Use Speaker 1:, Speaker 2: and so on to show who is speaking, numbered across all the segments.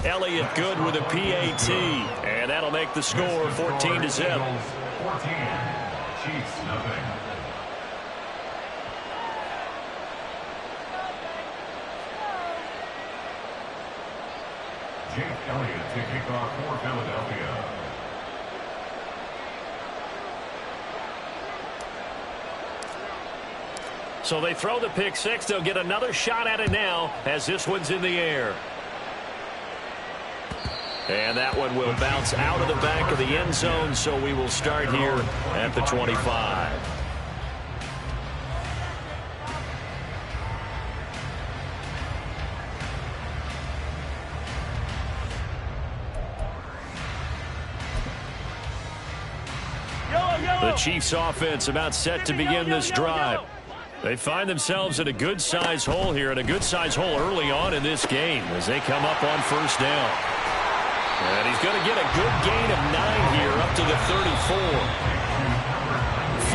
Speaker 1: Elliott good with a PAT. And that'll make the score 14-0.
Speaker 2: 14. Chiefs, nothing. Jake Elliott to kick off for Philadelphia.
Speaker 1: So they throw the pick six. They'll get another shot at it now as this one's in the air. And that one will bounce out of the back of the end zone, so we will start here at the 25. The Chiefs offense about set to begin this drive. They find themselves in a good-sized hole here, and a good-sized hole early on in this game as they come up on first down. And he's going to get a good gain of 9 here up to the 34.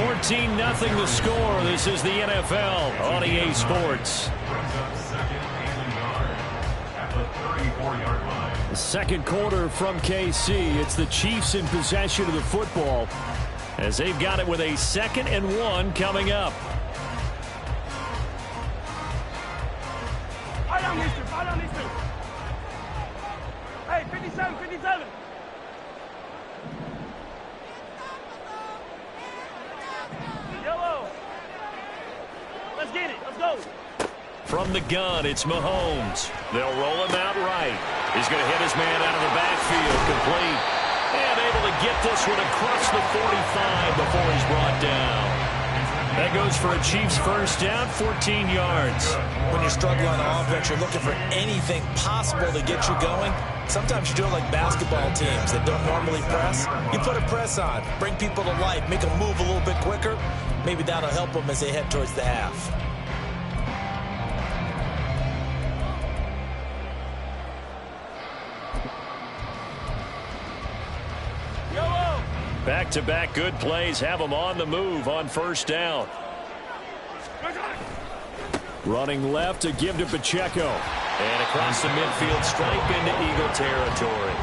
Speaker 1: 14-0 the score. This is the NFL on EA Sports. The second quarter from KC. It's the Chiefs in possession of the football as they've got it with a 2nd and 1 coming up.
Speaker 3: Hey, 57, 57. Yellow. Let's get it. Let's go.
Speaker 1: From the gun, it's Mahomes. They'll roll him out right. He's going to hit his man out of the backfield, complete. And able to get this one across the 45 before he's brought down. That goes for a Chiefs first down, 14 yards.
Speaker 4: When you're struggling on offense, you're looking for anything possible to get you going. Sometimes you do it like basketball teams that don't normally press. You put a press on, bring people to life, make them move a little bit quicker. Maybe that'll help them as they head towards the half.
Speaker 1: Back-to-back good plays have them on the move on first down. Running left to give to Pacheco. And across the midfield stripe into Eagle territory.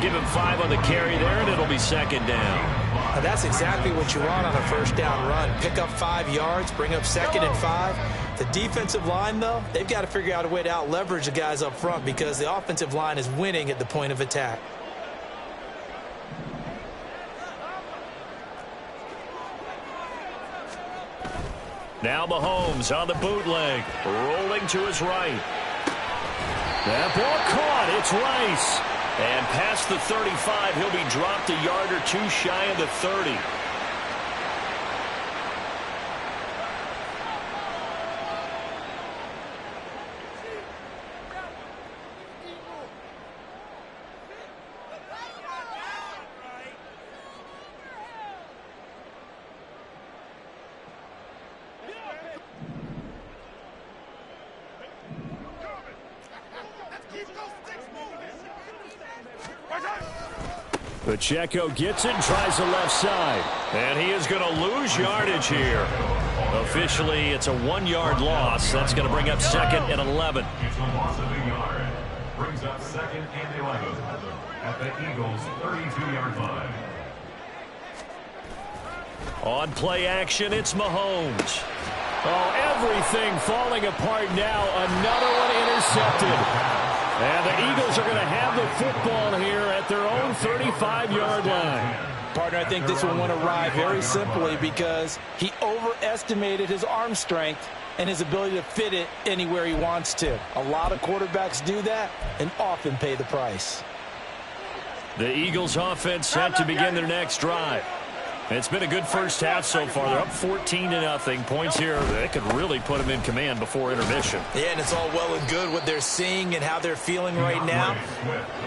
Speaker 1: Give him 5 on the carry there, and it'll be 2nd down.
Speaker 4: Now that's exactly what you want on a first down run. Pick up 5 yards, bring up 2nd and 5. The defensive line, though, they've got to figure out a way to out-leverage the guys up front because the offensive line is winning at the point of attack.
Speaker 1: Now Mahomes on the bootleg, rolling to his right. That ball caught. It's Rice. And past the 35, he'll be dropped a yard or 2 shy of the 30. Pacheco gets it and tries the left side. And he is going to lose yardage here. Officially, it's a 1-yard loss. That's going to bring up 2nd and 11.
Speaker 2: It's a loss of a yard. Brings up 2nd and 11 at the Eagles' 32-yard line.
Speaker 1: On play action, it's Mahomes. Oh, everything falling apart now. Another one intercepted. And the Eagles are going to have the football here at their own 35-yard line.
Speaker 4: Partner, I think this one went awry very simply because he overestimated his arm strength and his ability to fit it anywhere he wants to. A lot of quarterbacks do that and often pay the price.
Speaker 1: The Eagles offense set to begin their next drive. It's been a good first half so far. They're up 14-0. Points here that could really put them in command before intermission.
Speaker 4: Yeah, and it's all well and good what they're seeing and how they're feeling right now.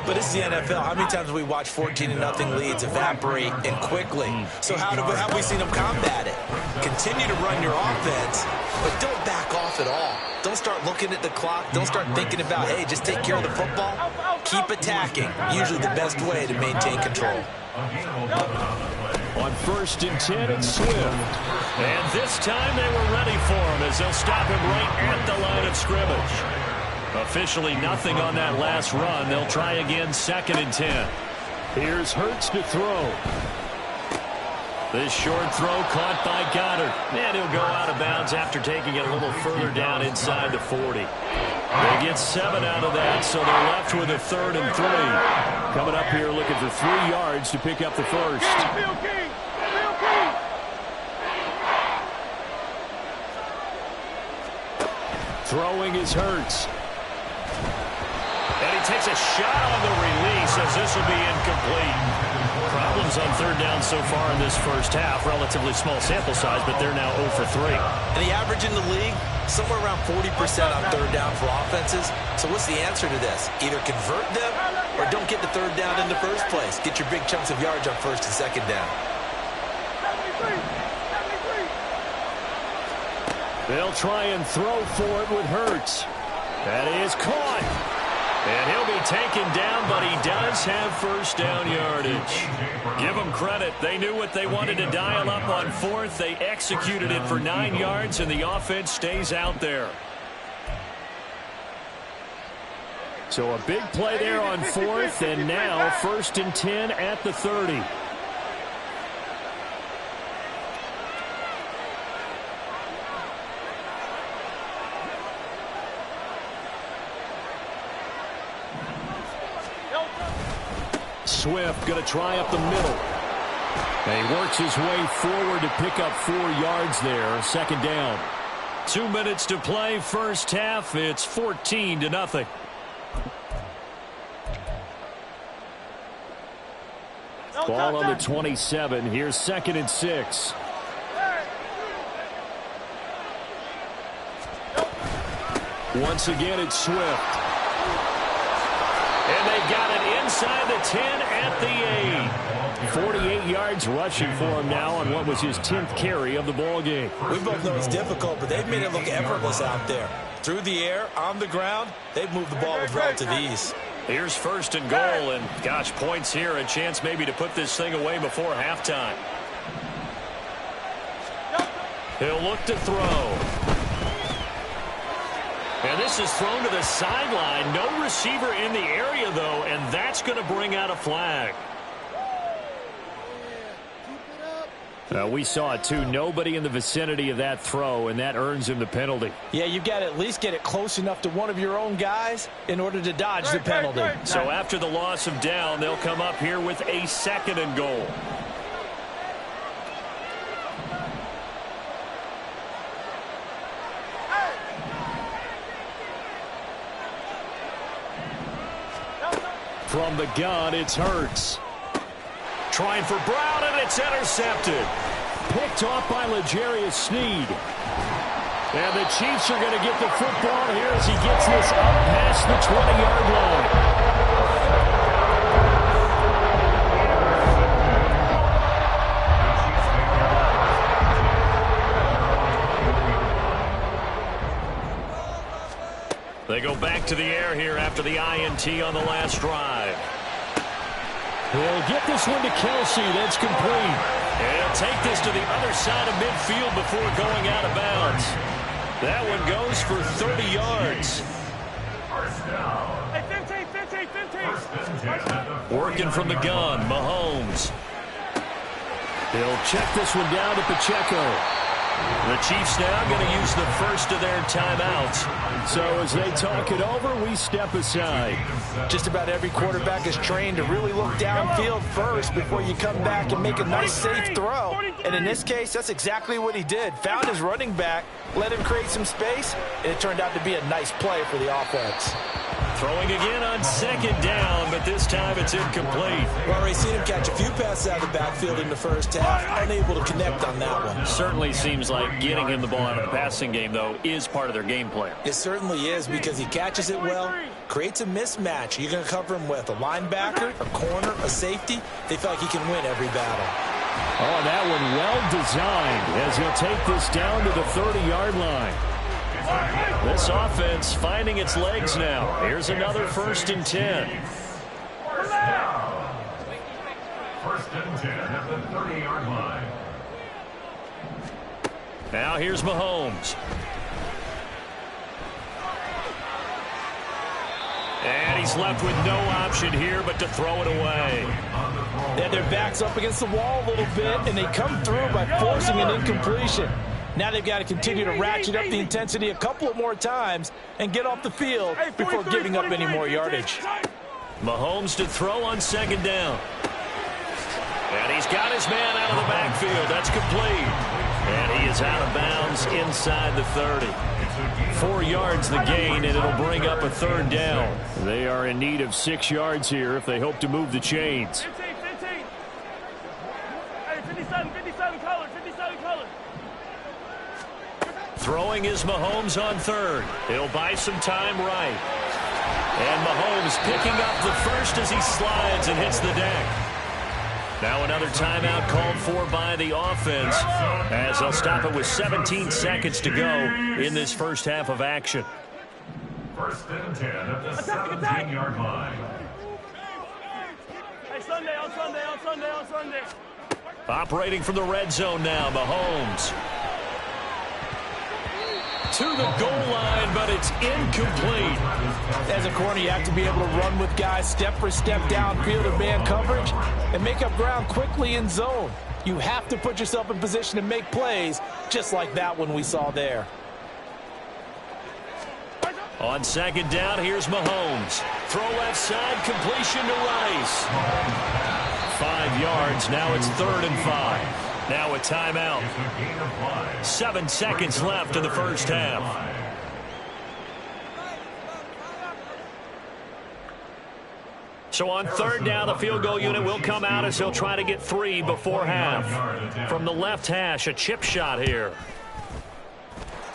Speaker 4: But it's the NFL. How many times have we watched 14-0 leads evaporate and quickly? So how have we seen them combat it? Continue to run your offense, but don't back off at all. Don't start looking at the clock. Don't start thinking about, hey, just take care of the football. Keep attacking. Usually the best way to maintain control.
Speaker 1: On 1st and 10, it's Swift. And this time they were ready for him as they'll stop him right at the line of scrimmage. Officially nothing on that last run. They'll try again, 2nd and 10. Here's Hurts to throw. This short throw caught by Goddard. And he'll go out of bounds after taking it a little further down inside the 40. They get 7 out of that, so they're left with a 3rd and 3. Coming up here looking for 3 yards to pick up the first. Throwing is Hurts. And he takes a shot on the release as this will be incomplete. Problems on 3rd down so far in this first half. Relatively small sample size, but they're now 0 for 3.
Speaker 4: And the average in the league, somewhere around 40% on 3rd down for offenses. So what's the answer to this? Either convert them or don't get the 3rd down in the first place. Get your big chunks of yards on 1st and 2nd down.
Speaker 1: They'll try and throw for it with Hurts. That is caught. And he'll be taken down, but he does have 1st down yardage. Give them credit. They knew what they wanted to dial up on 4th. They executed it for 9 yards, and the offense stays out there. So a big play there on 4th, and now 1st and 10 at the 30. Swift going to try up the middle. And he works his way forward to pick up 4 yards there. 2nd down. 2 minutes to play. First half. It's 14-0. Ball on the 27. Here's 2nd and 6. Once again, it's Swift. And they got it inside the 10 at the 8. 48 yards rushing for him now on what was his 10th carry of the ball game.
Speaker 4: We both know it's difficult, but they've made it look effortless out there. Through the air, on the ground, they've moved the ball with relative ease.
Speaker 1: Here's 1st and goal, and gosh, points here, a chance maybe to put this thing away before halftime. He'll look to throw. And this is thrown to the sideline. No receiver in the area, though, and that's going to bring out a flag. We saw it, too. Nobody in the vicinity of that throw, and that earns him the penalty.
Speaker 4: Yeah, you've got to at least get it close enough to one of your own guys in order to dodge the penalty.
Speaker 1: So after the loss of down, they'll come up here with a 2nd and goal. From the gun, it's Hurts. Trying for Brown, and it's intercepted. Picked off by L'Jarius Sneed. And the Chiefs are going to get the football here as he gets this up past the 20-yard line. They go back to the air here after the INT on the last drive. He'll get this one to Kelsey. That's complete. And he'll take this to the other side of midfield before going out of bounds. That one goes for 30 yards.
Speaker 3: Hey, 15.
Speaker 1: Working from the gun, Mahomes. He'll check this one down to Pacheco. The Chiefs now going to use the first of their timeouts. So as they talk it over, we step aside.
Speaker 4: Just about every quarterback is trained to really look downfield first before you come back and make a nice, safe throw. And in this case, that's exactly what he did. Found his running back, let him create some space, and it turned out to be a nice play for the offense.
Speaker 1: Throwing again on 2nd down, but this time it's incomplete.
Speaker 4: Well, we've seen him catch a few passes out of the backfield in the first half, unable to connect on that one.
Speaker 1: Certainly seems like getting him the ball out of the passing game, though, is part of their game plan.
Speaker 4: It certainly is because he catches it well, creates a mismatch. You're going to cover him with a linebacker, a corner, a safety. They feel like he can win every battle.
Speaker 1: Oh, that one well designed as he'll take this down to the 30-yard line. This offense finding its legs now. Here's another 1st and 10.
Speaker 2: 1st and 10 at the 30-yard line.
Speaker 1: Now here's Mahomes. he's left with no option here but to throw it away.
Speaker 4: They had their backs up against the wall a little bit, and they come through by forcing an incompletion. Now they've got to continue to ratchet up the intensity a couple of more times and get off the field before giving up any more yardage.
Speaker 1: Mahomes to throw on second down. And he's got his man out of the backfield. That's complete. And he is out of bounds inside the 30. 4 yards the gain, and it'll bring up a third down. They are in need of 6 yards here if they hope to move the chains.
Speaker 3: 15. Hey, 57 color.
Speaker 1: Throwing is Mahomes on third. He'll buy some time right. And Mahomes picking up the first as he slides and hits the deck. Now another timeout called for by the offense as they'll stop it with 17 seconds to go in this first half of action.
Speaker 2: First and 10 at the 17-yard line.
Speaker 3: Hey, on Sunday.
Speaker 1: Operating from the red zone now, Mahomes. To the goal line, but it's incomplete.
Speaker 4: As a corner, you have to be able to run with guys step for step downfield in man coverage and make up ground quickly in zone. You have to put yourself in position to make plays, just like that one we saw there.
Speaker 1: On second down, here's Mahomes. Throw left side, completion to Rice. 5 yards, now it's 3rd and 5. Now a timeout. 7 seconds left in the first half. So on third down, the field goal unit will come out as they'll try to get 3 before half. From the left hash, a chip shot here.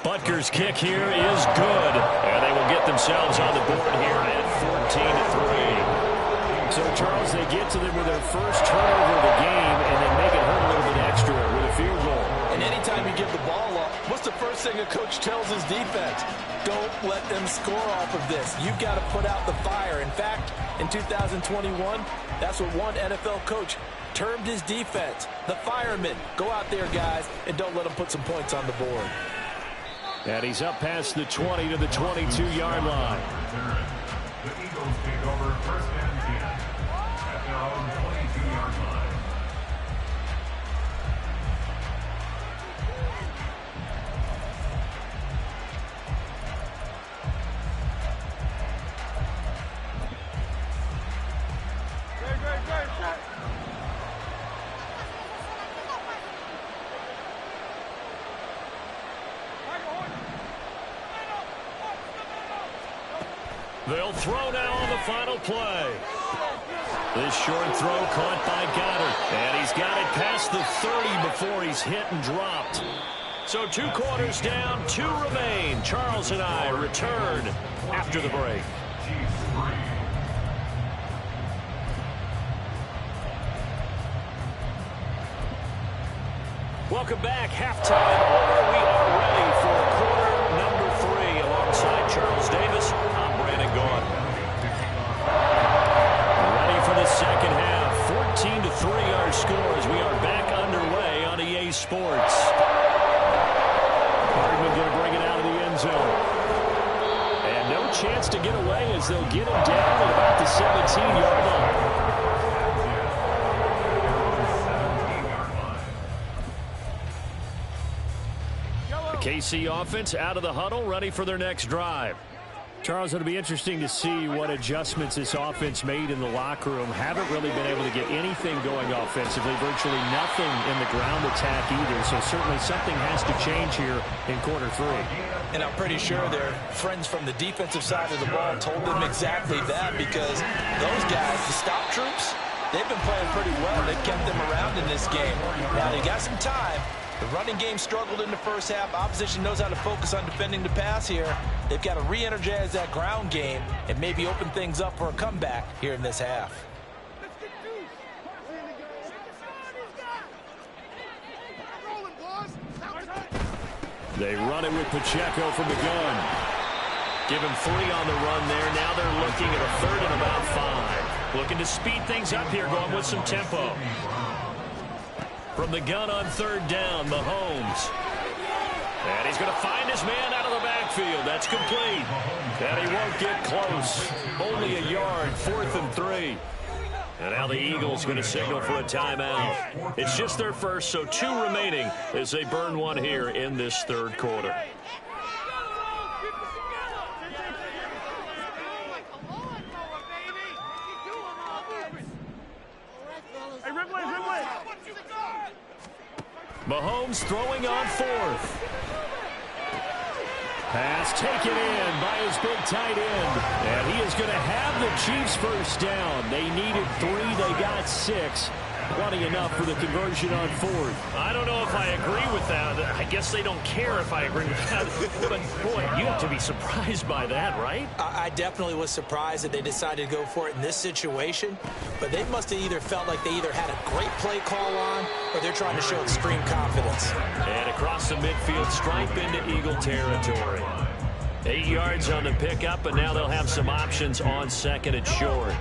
Speaker 1: Butker's kick here is good. And they will get themselves on the board here at 14-3.
Speaker 5: So, Charles, they get to them with their first turnover of the game, and they make it hurt a little bit extra with a field goal.
Speaker 4: And anytime you give the ball up, what's the first thing a coach tells his defense? Don't let them score off of this. You've got to put out the fire. In fact, in 2021, that's what one NFL coach termed his defense, the firemen. Go out there, guys, and don't let them put some points on the board.
Speaker 1: And he's up past the 20 to the 22-yard line.
Speaker 2: The Eagles take over first and 10 at their own 22-yard line.
Speaker 1: They'll throw now on the final play. This short throw caught by Goddard. And he's got it past the 30 before he's hit and dropped. So 2 quarters down, 2 remain. Charles and I return after the break. Welcome back. Halftime over. We are ready for quarter number 3 alongside Charles Davis. I'm Brandon Gaudin. Ready for the second half. 14-3 our score as we are back underway on EA Sports. Hardman going to bring it out of the end zone. And no chance to get away as they'll get him down at about the 17-yard line. KC offense out of the huddle, ready for their next drive.
Speaker 5: Charles, it'll be interesting to see what adjustments this offense made in the locker room. Haven't really been able to get anything going offensively, virtually nothing in the ground attack either. So certainly something has to change here in quarter 3.
Speaker 4: And I'm pretty sure their friends from the defensive side of the ball told them exactly that, because those guys, the stop troops, they've been playing pretty well. They've kept them around in this game. Now they got some time. The running game struggled in the first half. Opposition knows how to focus on defending the pass here. They've got to re-energize that ground game and maybe open things up for a comeback here in this half.
Speaker 1: They run it with Pacheco from the gun. Give him 3 on the run there. Now they're looking at a 3rd and about 5. Looking to speed things up here, going with some tempo. From the gun on 3rd down, Mahomes. And he's going to find his man out of the backfield. backfield. That's complete. And he won't get close. Only a yard, 4th and 3. And now the Eagles going to signal for a timeout. It's just their first, so 2 remaining as they burn one here in this third quarter. Mahomes throwing on 4th.
Speaker 5: Pass taken in by his big tight end. And he is going to have the Chiefs first down. They needed 3. They got 6. Plenty enough for the conversion on 4th.
Speaker 1: I don't know if I agree with that. I guess they don't care if I agree with that. But, boy, you have to be surprised by that, right?
Speaker 4: I definitely was surprised that they decided to go for it in this situation. But they must have either felt like they either had a great play call on or they're trying to show extreme confidence.
Speaker 1: And across the midfield, stripe into Eagle territory. 8 yards on the pickup, and now they'll have some options on 2nd and short.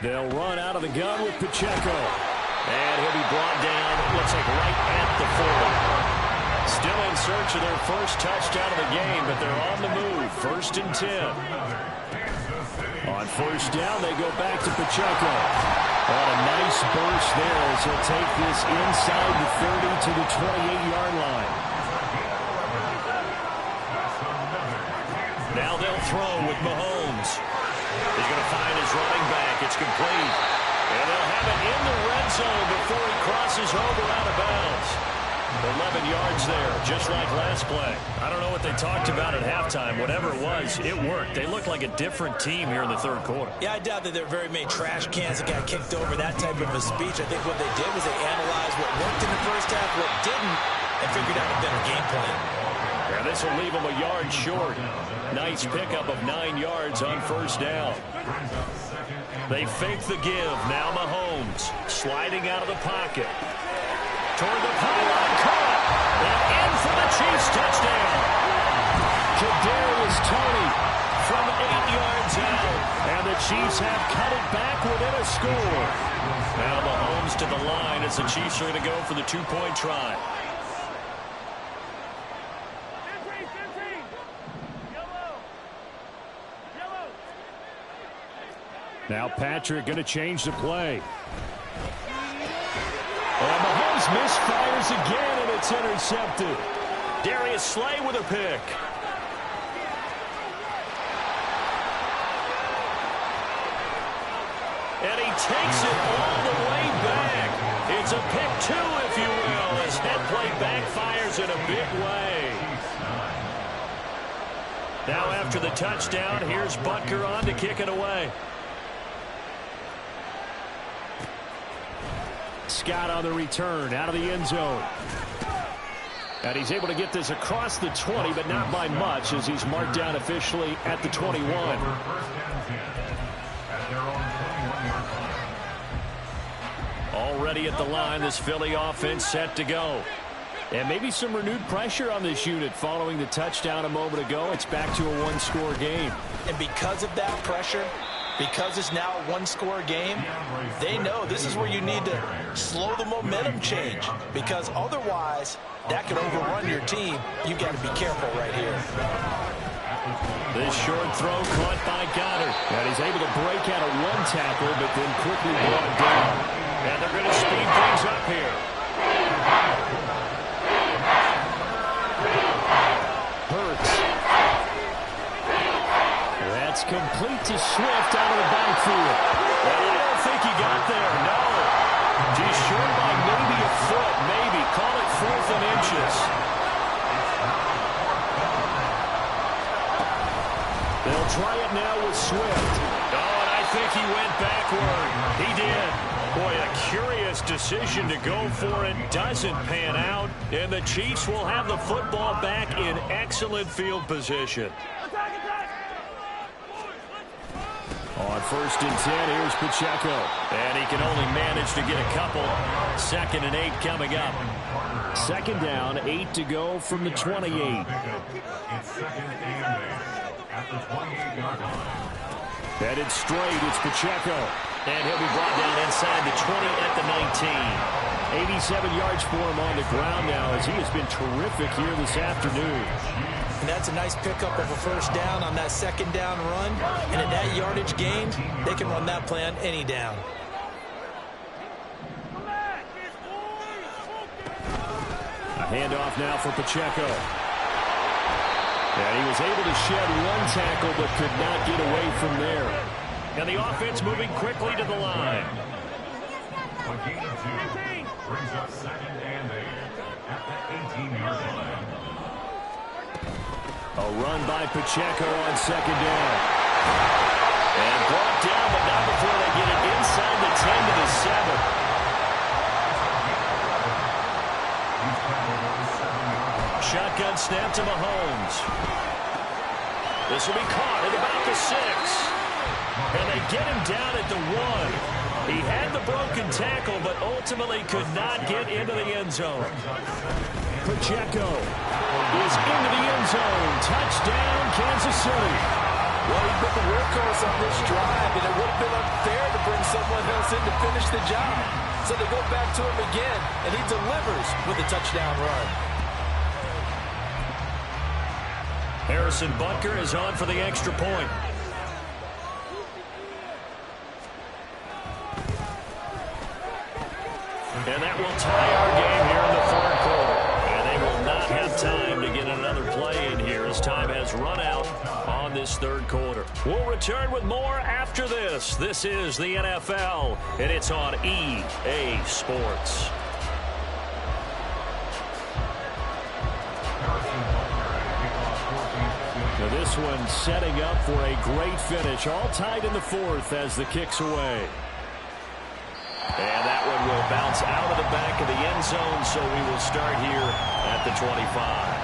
Speaker 5: They'll run out of the gun with Pacheco. And he'll be brought down, looks like right at the 40. Still in search of their first touchdown of the game, but they're on the move. 1st and 10. On 1st down, they go back to Pacheco. On a nice burst there as he'll take this inside the 30 to the 28-yard line.
Speaker 1: Now they'll throw with Mahomes. He's going to find his running back. It's complete. And they'll have it in the red zone before he crosses over out of bounds. 11 yards there, just like last play. I don't know what they talked about at halftime. Whatever it was, it worked. They looked like a different team here in the third quarter.
Speaker 4: Yeah, I doubt that there were very many trash cans that got kicked over, that type of a speech. I think what they did was they analyzed what worked in the first half, what didn't, and figured out a better game plan.
Speaker 1: Yeah, this will leave them a yard short. Nice pickup of 9 yards on 1st down. They fake the give. Now Mahomes sliding out of the pocket. Toward the pylon, caught. And in for the Chiefs touchdown.
Speaker 5: Cortez Tony from 8 yards out. And the Chiefs have cut it back within a score.
Speaker 1: Now Mahomes to the line as the Chiefs are going to go for the 2-point try.
Speaker 5: Now Patrick going to change the play. And Mahomes misfires again, and it's intercepted.
Speaker 1: Darius Slay with a pick. And he takes it all the way back. It's a pick 2, if you will, as that play backfires in a big way. Now after the touchdown, here's Butker on to kick it away.
Speaker 5: Scott on the return, out of the end zone. And he's able to get this across the 20, but not by much, as he's marked down officially at the 21.
Speaker 1: Already at the line, this Philly offense set to go.
Speaker 5: And maybe some renewed pressure on this unit following the touchdown a moment ago. It's back to a 1-score game.
Speaker 4: And because of that pressure, because it's now a 1-score game, they know this is where you need to slow the momentum change, because otherwise that could overrun your team. You got to be careful right here.
Speaker 1: This short throw caught by Goddard.
Speaker 5: And he's able to break out of 1 tackle, but then quickly brought down.
Speaker 1: And they're going to speed things up here.
Speaker 5: Hurts. That's complete to Swift out of the backfield.
Speaker 1: Well, I don't think he got there, no. He's short by maybe a foot, maybe. Call it 4th and inches.
Speaker 5: They'll try it now with Swift.
Speaker 1: Oh, and I think he went backward. He did. Boy, a curious decision to go for it. Doesn't pan out. And the Chiefs will have the football back in excellent field position.
Speaker 5: On 1st and 10, here's Pacheco.
Speaker 1: And he can only manage to get a couple. 2nd and 8 coming up.
Speaker 5: 2nd down, 8 to go from the 28.
Speaker 2: It's 2nd and 8 at the 28-yard line.
Speaker 5: Headed straight, it's Pacheco.
Speaker 1: And he'll be brought down inside the 20 at the 19.
Speaker 5: 87 yards for him on the ground now, as he has been terrific here this afternoon.
Speaker 4: And that's a nice pickup of a first down on that second down run. And at that yardage gain, they can run that play on any down.
Speaker 5: A handoff now for Pacheco. And he was able to shed one tackle but could not get away from there. And the offense moving quickly to the line.
Speaker 2: A gain of 2 brings up 2nd and 8 at the 18-yard line.
Speaker 5: A run by Pacheco on second down. And brought down, but not before they get it inside the 10 to the 7. Shotgun snap to Mahomes. This will be caught at about the 6. And they get him down at the 1. He had the broken tackle, but ultimately could not get into the end zone. Pacheco is into the end zone. Touchdown, Kansas City.
Speaker 4: Well, he's been the workhorse on this drive, and it would have been unfair to bring someone else in to finish the job. So they go back to him again, and he delivers with a touchdown run.
Speaker 5: Harrison Butker is on for the extra point. And that will tie our game here in the 3rd quarter. And they will not have time to get another play in here as time has run out on this 3rd quarter. We'll return with more after this. This is the NFL, and it's on EA Sports. Now this one setting up for a great finish. All tied in the 4th as the kick's away. And that one will bounce out of the back of the end zone, so we will start here at the 25.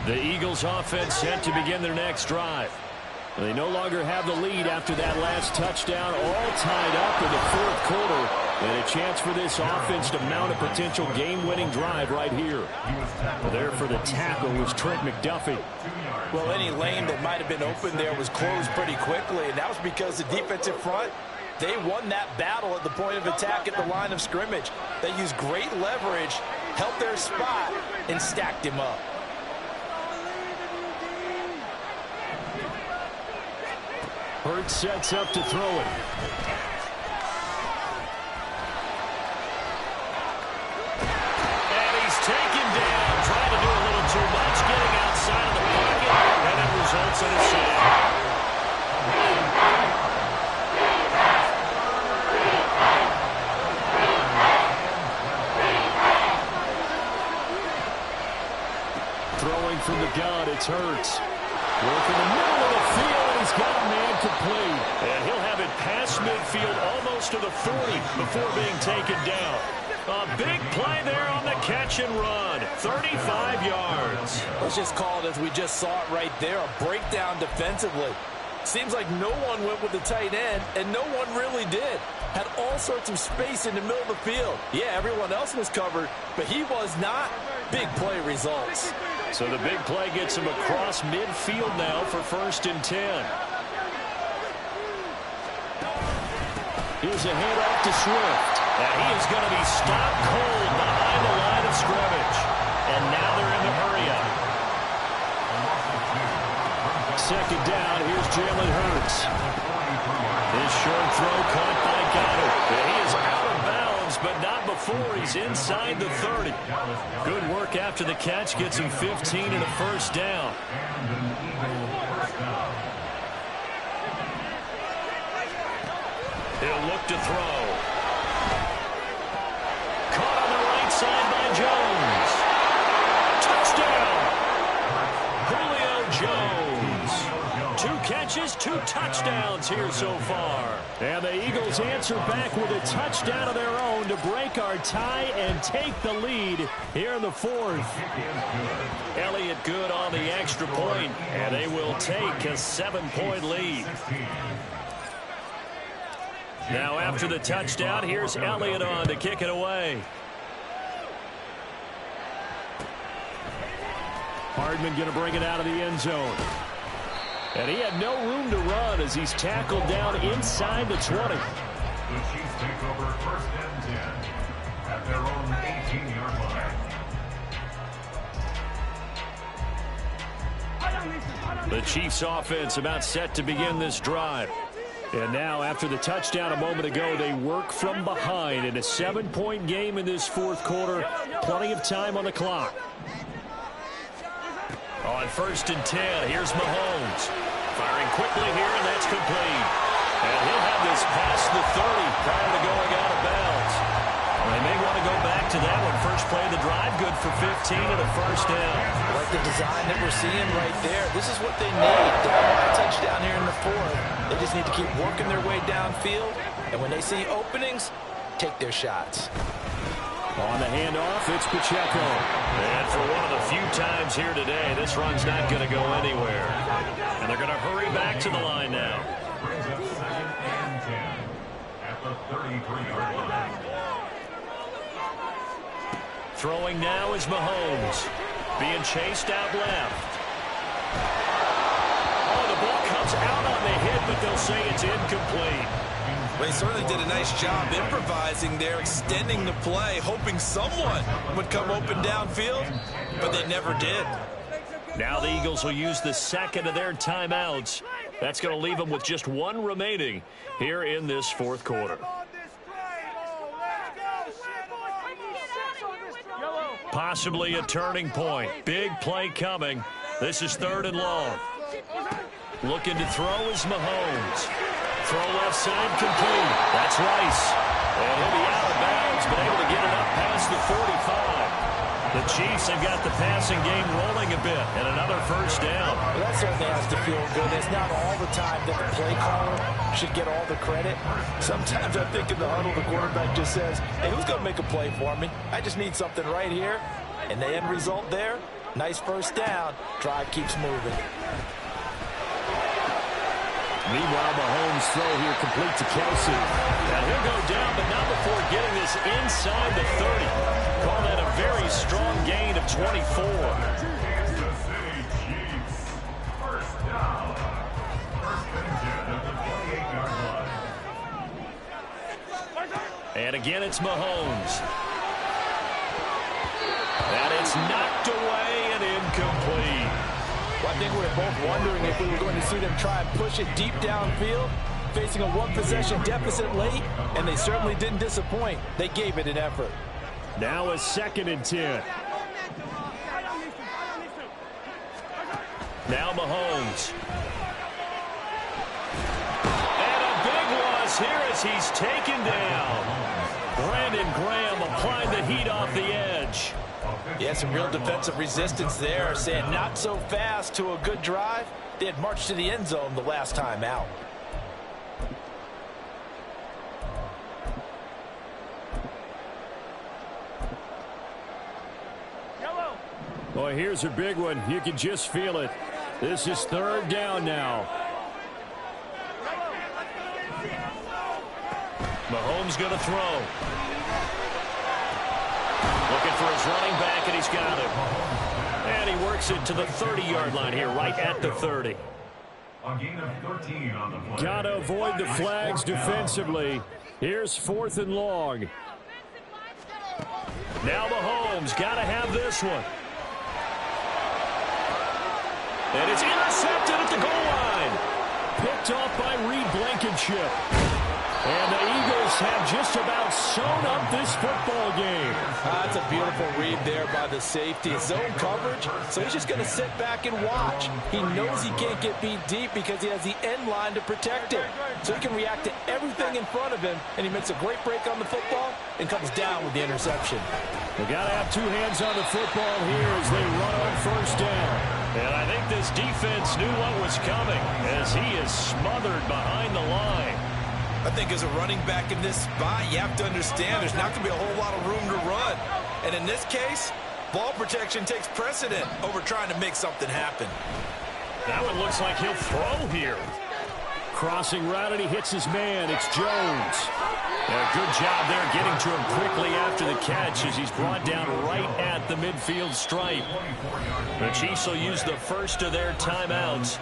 Speaker 5: The Eagles offense set to begin their next drive. They no longer have the lead after that last touchdown, all tied up in the 4th quarter. And a chance for this offense to mount a potential game-winning drive right here. There for the tackle was Trent McDuffie.
Speaker 4: Well, any lane that might have been open there was closed pretty quickly, and that was because the defensive front, they won that battle at the point of attack at the line of scrimmage. They used great leverage, held their spot, and stacked him up.
Speaker 5: Hurts sets up to throw it. And he's taken down, trying to do a little too much, getting outside of the pocket, and it results in a sack. Throwing from the gun, it's Hurts. Working the middle of the field, and he's got a man complete. And he'll have it past midfield, almost to the 40, before being taken down. A big play there on the catch and run. 35 yards.
Speaker 4: Let's just call it as we just saw it right there, a breakdown defensively. Seems like no one went with the tight end, and no one really did. Had all sorts of space in the middle of the field. Yeah, everyone else was covered, but he was not. Big play results.
Speaker 5: So the big play gets him across midfield now for 1st and 10. Here's a handoff to Swift. And he is going to be stopped cold behind the line of scrimmage. And now they're in the hurry-up. 2nd down, here's Jalen Hurts. His short throw caught by Goddard. And he is out of bounds, but not before he's inside the 30. Good work after the catch, gets him 15 and a 1st down. He'll look to throw. Caught on the right side by Jones. Touchdown! Julio Jones. 2 catches, 2 touchdowns here so far. And the Eagles answer back with a touchdown of their own to break our tie and take the lead here in the 4th. Elliott good on the extra point, and they will take a 7-point lead. Now after the touchdown, here's Elliott on to kick it away. Hardman going to bring it out of the end zone. And he had no room to run as he's tackled down inside the 20.
Speaker 2: The Chiefs take over first and 10 at their own 18-yard line.
Speaker 5: The Chiefs offense about set to begin this drive. And now, after the touchdown a moment ago, they work from behind in a 7-point game in this fourth quarter. Plenty of time on the clock. On first and 10, here's Mahomes. Firing quickly here, and that's complete. And he'll have this past the 30 prior to going out of bounds. They may want to go back to that one. First play of the drive, good for 15 and a first down.
Speaker 4: Like the design that we're seeing right there. This is what they need. A touchdown here in the fourth. They just need to keep working their way downfield. And when they see openings, take their shots.
Speaker 5: On the handoff, it's Pacheco.
Speaker 1: And for one of the few times here today, this run's not going to go anywhere. And they're going to hurry back to the line now.
Speaker 2: Brings up second and 10 at the 33-yard line.
Speaker 1: Throwing now is Mahomes. Being chased out left. Oh, the ball comes out on the hit, but they'll say it's incomplete.
Speaker 4: Well, he certainly did a nice job improvising there, extending the play, hoping someone would come open downfield, but they never did.
Speaker 1: Now the Eagles will use the second of their timeouts. That's going to leave them with just one remaining here in this fourth quarter. Possibly a turning point. Big play coming. This is third and long. Looking to throw is Mahomes. Throw left side complete. That's Rice. And he'll be out of bounds, but able to get it up past the 45. The Chiefs have got the passing game rolling a bit, and another first down.
Speaker 4: Well, that certainly has to feel good. It's not all the time that the play caller should get all the credit. Sometimes I think in the huddle, the quarterback just says, hey, who's going to make a play for me? I just need something right here. And the end result there, nice first down. Drive keeps moving.
Speaker 5: Meanwhile, Mahomes' throw here complete to Kelsey.
Speaker 1: And he'll go down, but not before getting this inside the 30. Call that a very strong gain of 24.
Speaker 2: Kansas City Chiefs. First down. First and 10 at the 28-yard line.
Speaker 1: And again, it's Mahomes. And it's knocked away and incomplete.
Speaker 4: Well, I think we were both wondering if we were going to see them try and push it deep downfield, facing a one-possession deficit late, and they certainly didn't disappoint. They gave it an effort.
Speaker 5: Now a second and 10.
Speaker 1: Now Mahomes. And a big loss here as he's taken down. Brandon Graham applying the heat off the edge.
Speaker 4: Yeah, some real defensive resistance there, saying not so fast to a good drive. They had marched to the end zone the last time out.
Speaker 5: Boy, here's a big one. You can just feel it. This is third down now.
Speaker 1: Mahomes going to throw. Looking for his running back, and he's got him. And he works it to the 30-yard line here, right at the 30.
Speaker 2: A gain of 13 on the play.
Speaker 5: Got to avoid the flags defensively. Here's fourth and long.
Speaker 1: Now Mahomes got to have this one. And it's intercepted at the goal line.
Speaker 5: Picked off by Reed Blankenship. And the Eagles have just about sewn up this football game.
Speaker 4: That's a beautiful read there by the safety. Zone coverage, so he's just going to sit back and watch. He knows he can't get beat deep because he has the end line to protect him. So he can react to everything in front of him, and he makes a great break on the football and comes down with the interception.
Speaker 5: They got to have two hands on the football here as they run on first down.
Speaker 1: And I think this defense knew what was coming as he is smothered behind the line.
Speaker 4: I think as a running back in this spot, you have to understand there's not going to be a whole lot of room to run. And in this case, ball protection takes precedent over trying to make something happen.
Speaker 1: That one looks like he'll throw here.
Speaker 5: Crossing route, and he hits his man. It's Jones.
Speaker 1: Good job there getting to him quickly after the catch as he's brought down right at the midfield stripe. The Chiefs will use the first of their timeouts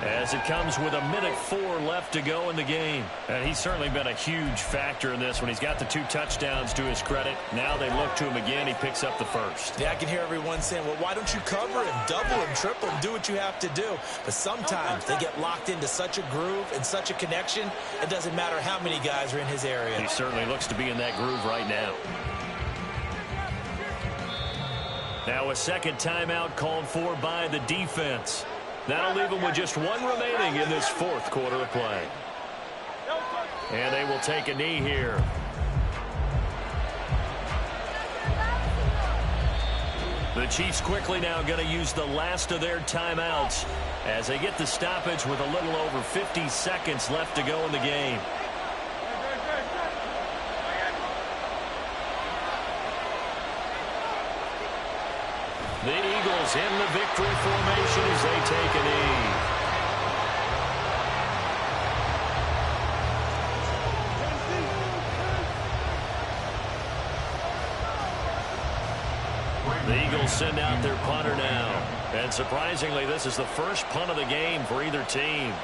Speaker 1: as it comes with 1:04 left to go in the game. And he's certainly been a huge factor in this when he's got the 2 touchdowns to his credit. Now they look to him again. He picks up the first.
Speaker 4: Yeah, I can hear everyone saying, well, why don't you cover him, double him, triple him, do what you have to do. But sometimes they get locked into such a groove and such a connection, it doesn't matter how many guys are in his area.
Speaker 1: He certainly looks to be in that groove right now. Now a second timeout called for by the defense. That'll leave them with just 1 remaining in this 4th quarter of play. And they will take a knee here. The Chiefs quickly now going to use the last of their timeouts as they get the stoppage with a little over 50 seconds left to go in the game. The Eagles in the victory formation as they take a knee. The Eagles send out their punter now. And surprisingly, this is the first punt of the game for either team.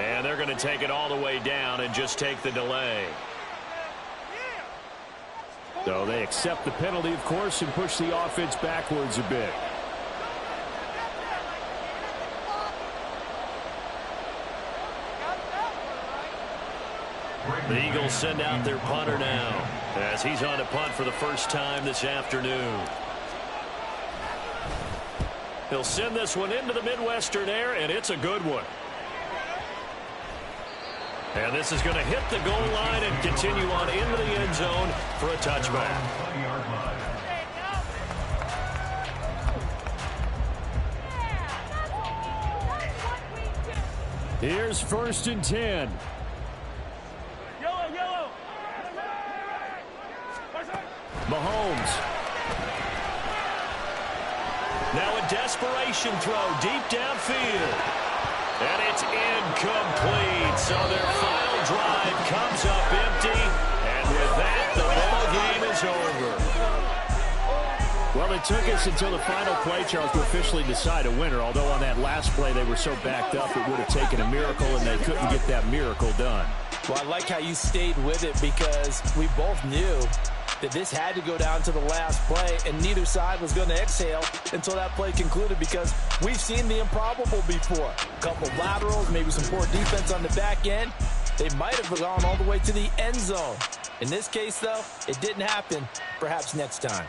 Speaker 1: And they're going to take it all the way down and just take the delay.
Speaker 5: So they accept the penalty, of course, and push the offense backwards a bit.
Speaker 1: The Eagles send out their punter now as he's on a punt for the first time this afternoon. He'll send this one into the Midwestern air, and it's a good one. And this is going to hit the goal line and continue on into the end zone for a touchback.
Speaker 5: Here's 1st and 10.
Speaker 3: Yellow.
Speaker 5: Mahomes.
Speaker 1: Now a desperation throw deep downfield. And it's incomplete. So their final drive comes up empty. And with that, the ball game is over.
Speaker 5: Well, it took us until the final play, Charles, to officially decide a winner. Although on that last play they were so backed up, it would have taken a miracle, and they couldn't get that miracle done.
Speaker 4: Well, I like how you stayed with it because we both knew that this had to go down to the last play, and neither side was going to exhale until that play concluded because we've seen the improbable before. A couple of laterals, maybe some poor defense on the back end. They might have gone all the way to the end zone. In this case, though, it didn't happen. Perhaps next time.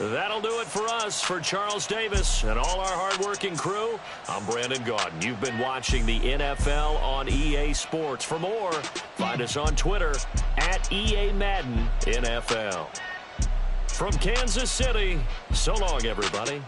Speaker 1: That'll do it for us. For Charles Davis and all our hardworking crew, I'm Brandon Gaudin. You've been watching the NFL on EA Sports. For more, find us on Twitter at EA Madden NFL. From Kansas City, so long, everybody.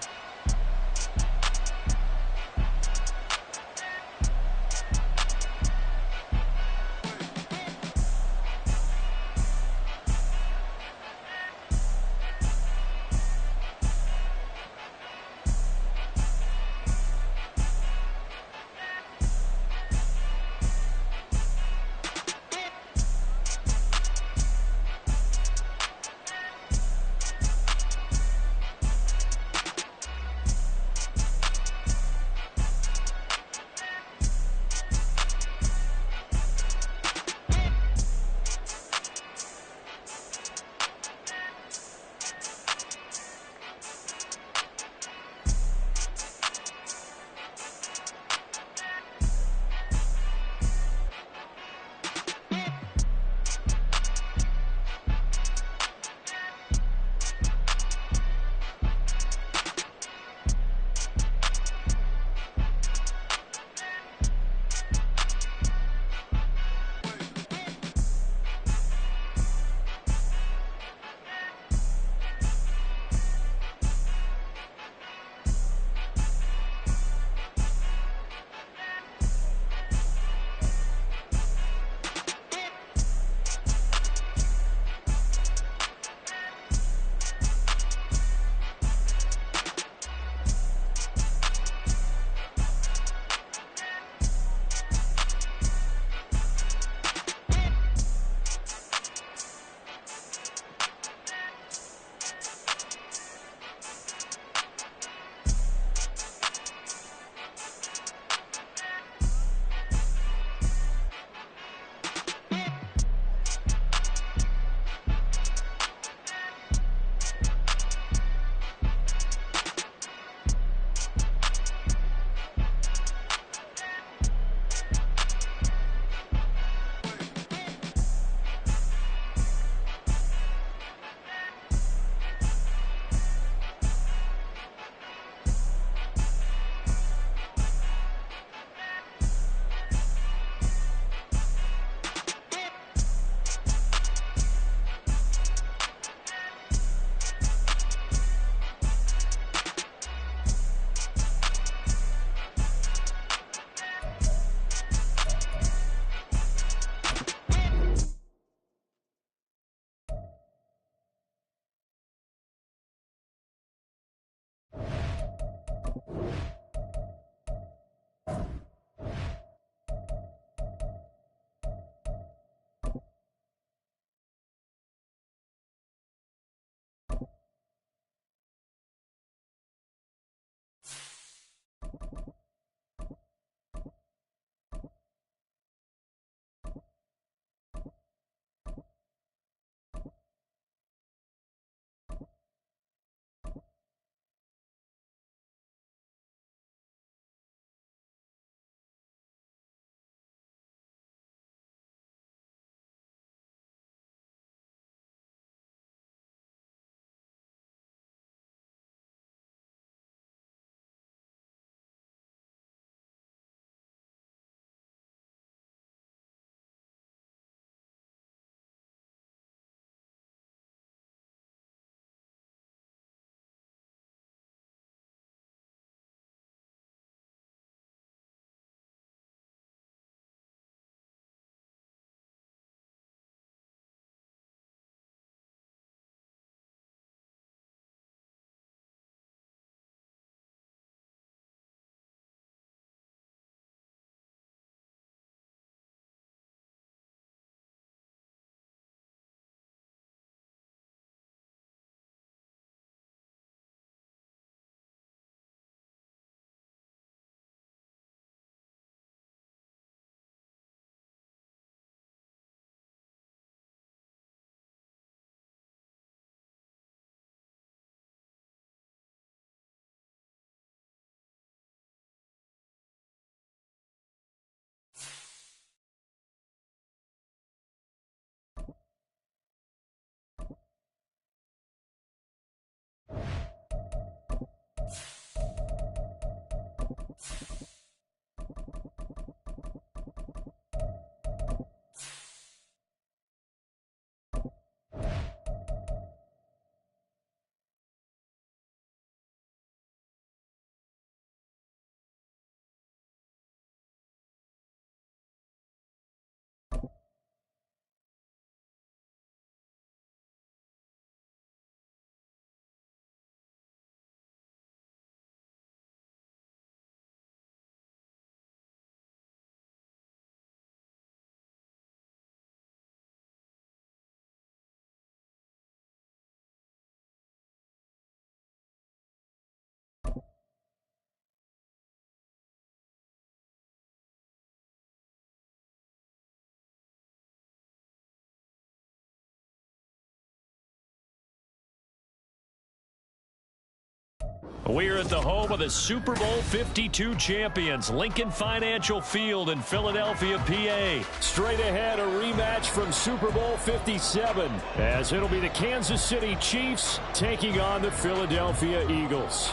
Speaker 5: We're at the home of the Super Bowl 52 champions, Lincoln Financial Field in Philadelphia, PA. Straight ahead, a rematch from Super Bowl 57, as it'll be the Kansas City Chiefs taking on the Philadelphia Eagles.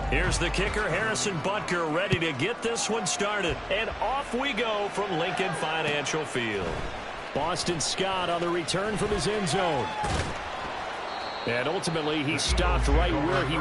Speaker 5: Here's the kicker, Harrison Butker, ready to get this one started. And off we go from Lincoln Financial Field. Boston Scott on the return from his end zone. And ultimately, he stopped right where he...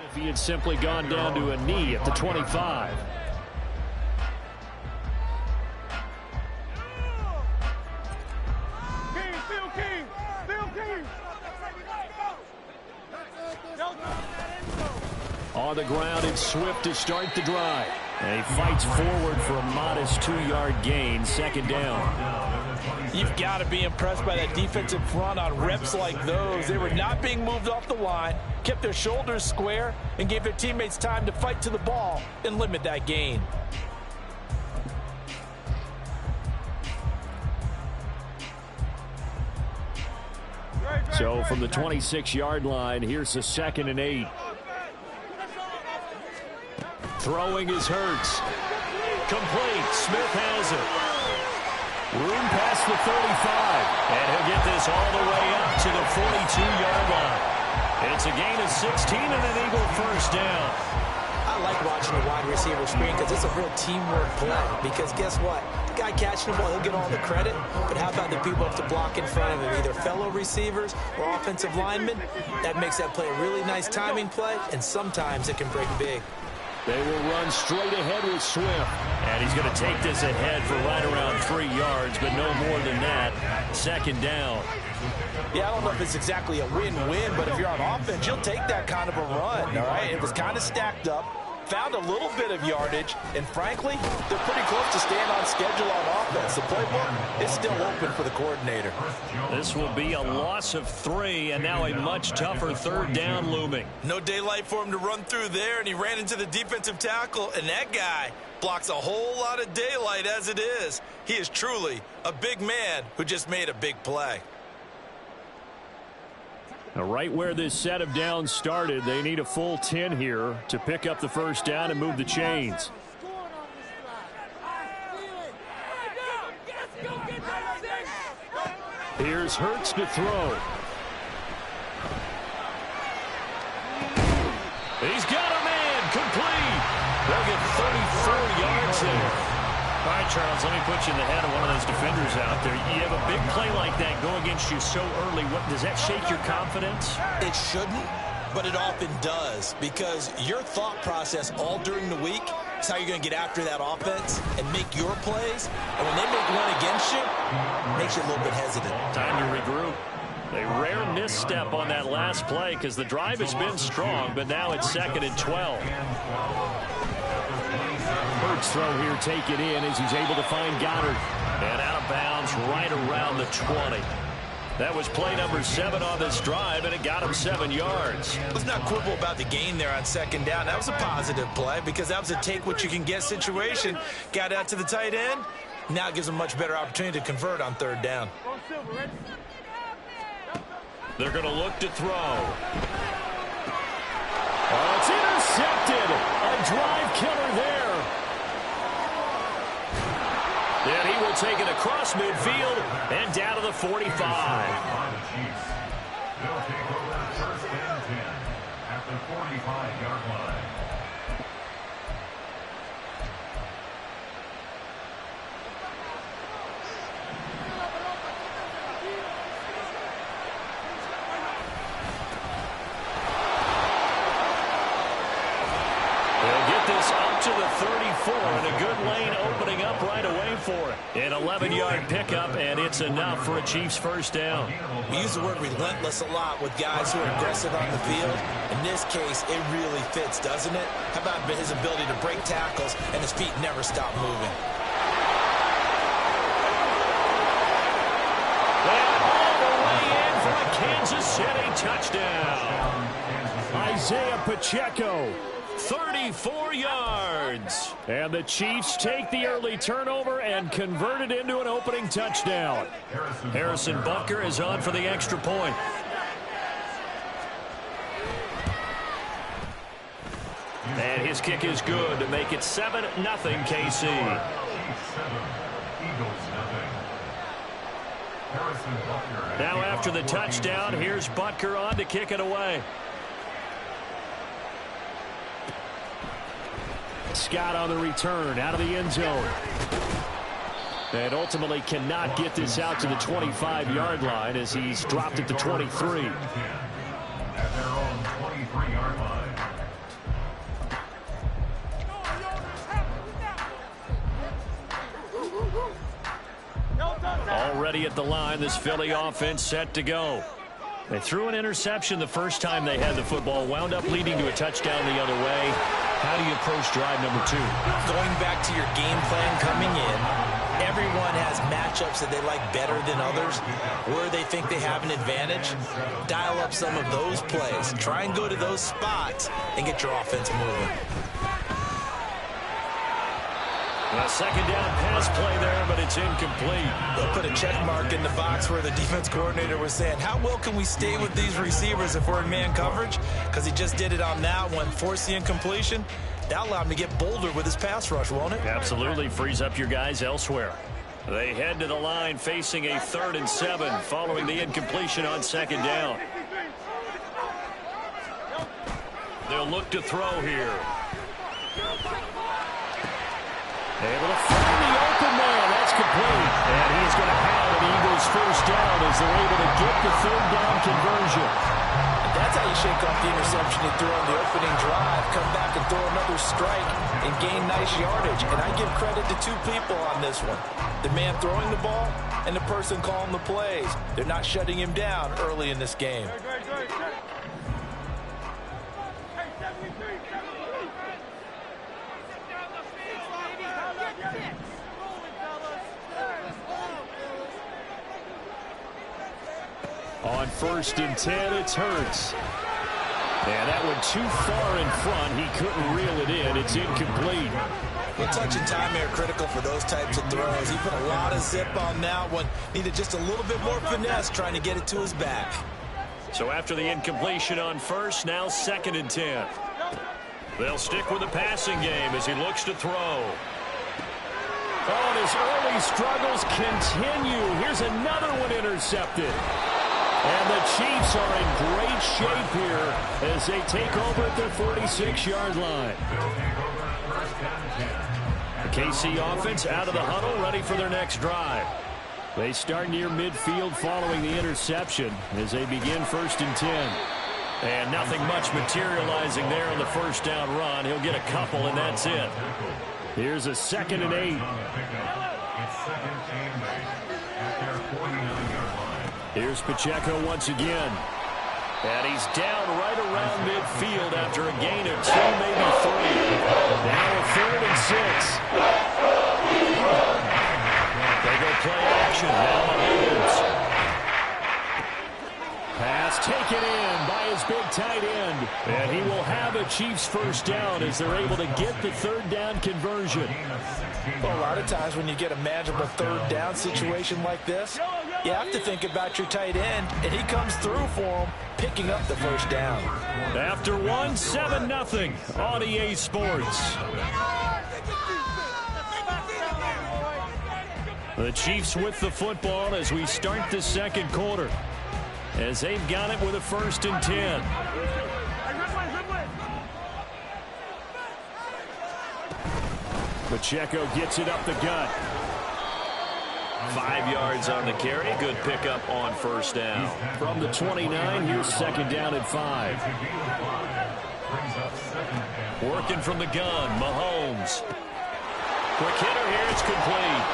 Speaker 5: If he had simply gone down to a knee at the 25. On the ground, it's Swift to start the drive. And he fights forward for a modest 2-yard gain, second down.
Speaker 4: You've got to be impressed by that defensive front on reps like those. They were not being moved off the line, kept their shoulders square, and gave their teammates time to fight to the ball and limit that gain.
Speaker 5: So from the 26-yard line, here's a 2nd and 8. Throwing is Hurts. Complete. Smith has it. Room past the 35. And he'll get this all the way up to the 42-yard line. It's a gain of 16 and an Eagle first down.
Speaker 4: I like watching the wide receiver screen because it's a real teamwork play. Because guess what? The guy catching the ball, he'll get all the credit. But how about the people have to block in front of him, either fellow receivers or offensive linemen? That makes that play a really nice timing play, and sometimes it can break big.
Speaker 5: They will run straight ahead with Swift. And he's going to take this ahead for right around 3 yards, but no more than that. Second down.
Speaker 4: Yeah, I don't know if it's exactly a win-win, but if you're on offense, you'll take that kind of a run, all right? It was kind of stacked up, found a little bit of yardage, and frankly, they're pretty close to staying on schedule on offense. The playbook is still open for the coordinator.
Speaker 5: This will be a loss of 3, and now a much tougher 3rd down looming.
Speaker 4: No daylight for him to run through there, and he ran into the defensive tackle, and that guy blocks a whole lot of daylight as it is. He is truly a big man who just made a big play.
Speaker 5: Now, right where this set of downs started, they need a full 10 here to pick up the first down and move the chains. Here's Hurts to throw. He's got a man complete. The Charles, let me put you in the head of one of those defenders out there. You have a big play like that go against you so early. Does that shake your confidence?
Speaker 4: It shouldn't, but it often does, because your thought process all during the week is how you're going to get after that offense and make your plays. And when they make one against you, it makes you a little bit hesitant. Time to regroup.
Speaker 5: A rare misstep on that last play because the drive has been strong, but now it's 2nd and 12. Hurts throw here, take it in as he's able to find Goddard. And out of bounds right around the 20. That was play number 7 on this drive, and it got him 7 yards.
Speaker 4: Let's not quibble about the gain there on 2nd down. That was a positive play because that was a take-what-you-can-get situation. Got out to the tight end. Now it gives him a much better opportunity to convert on 3rd down.
Speaker 5: They're going to look to throw. Oh, it's intercepted. A drive killer there. And he will take it across midfield and down to the 45.
Speaker 2: They'll take over 1st and 10 at the 45-yard line.
Speaker 5: To the 34, and a good lane opening up right away for it. An 11-yard pickup, and it's enough for a Chiefs 1st down.
Speaker 4: We use the word relentless a lot with guys who are aggressive on the field. In this case, it really fits, doesn't it? How about his ability to break tackles and his feet never stop moving?
Speaker 5: And all the way in for a Kansas City touchdown. Isaiah Pacheco. 34 yards. And the Chiefs take the early turnover and convert it into an opening touchdown. Harrison Butker is on for the extra point. And his kick is good to make it 7-0 KC. Now after the touchdown, here's Butker on to kick it away. Scott on the return out of the end zone. And ultimately cannot get this out to the 25-yard line as he's dropped at the 23.
Speaker 2: At their own 23-yard line.
Speaker 5: Already at the line, this Philly offense set to go. They threw an interception the first time they had the football, wound up leading to a touchdown the other way. How do you approach drive number 2?
Speaker 4: Going back to your game plan coming in, everyone has matchups that they like better than others, where they think they have an advantage. Dial up some of those plays. Try and go to those spots and get your offense moving.
Speaker 5: A 2nd down pass play there, but it's incomplete.
Speaker 4: They'll put a check mark in the box where the defense coordinator was saying, how well can we stay with these receivers if we're in man coverage? Because he just did it on that one, forced the incompletion. That allowed him to get bolder with his pass rush, won't it?
Speaker 5: Absolutely, frees up your guys elsewhere. They head to the line facing a 3rd and 7 following the incompletion on 2nd down. They'll look to throw here. Able to find the open man. That's complete. And he's going to have an Eagles 1st down as they're able to get the 3rd down conversion.
Speaker 4: That's how you shake off the interception you threw on the opening drive. Come back and throw another strike and gain nice yardage. And I give credit to 2 people on this one. The man throwing the ball and the person calling the plays. They're not shutting him down early in this game.
Speaker 5: On 1st and 10, it's Hurts. And that one too far in front. He couldn't reel it in. It's incomplete.
Speaker 4: Well, touch and time are critical for those types of throws. He put a lot of zip on that one. Needed just a little bit more finesse trying to get it to his back.
Speaker 5: So after the incompletion on 1st, now 2nd and 10. They'll stick with the passing game as he looks to throw. Oh, and his early struggles continue. Here's another one intercepted. And the Chiefs are in great shape here as they take over at their 46-yard line. KC offense out of the huddle, ready for their next drive. They start near midfield following the interception as they begin 1st and 10. And nothing much materializing there on the first down run. He'll get a couple, and that's it. Here's a 2nd and 8. Here's Pacheco once again. And he's down right around midfield after a gain of 2, maybe 3. Now a 3rd and 6. They go play action. Now Mahomes. Pass taken in by his big tight end. And he will have a Chiefs first down as they're able to get the 3rd down conversion.
Speaker 4: Well, a lot of times when you get a manageable 3rd down situation like this, you have to think about your tight end, and he comes through for him, picking up the first down.
Speaker 5: After 1, 7-0 on EA Sports. The Chiefs with the football as we start the 2nd quarter, as they've got it with a 1st and 10. Pacheco gets it up the gut.
Speaker 1: 5 yards on the carry. Good pickup on 1st down.
Speaker 5: From the 29, here's 2nd down and 5. Working from the gun, Mahomes. Quick hitter here, it's complete.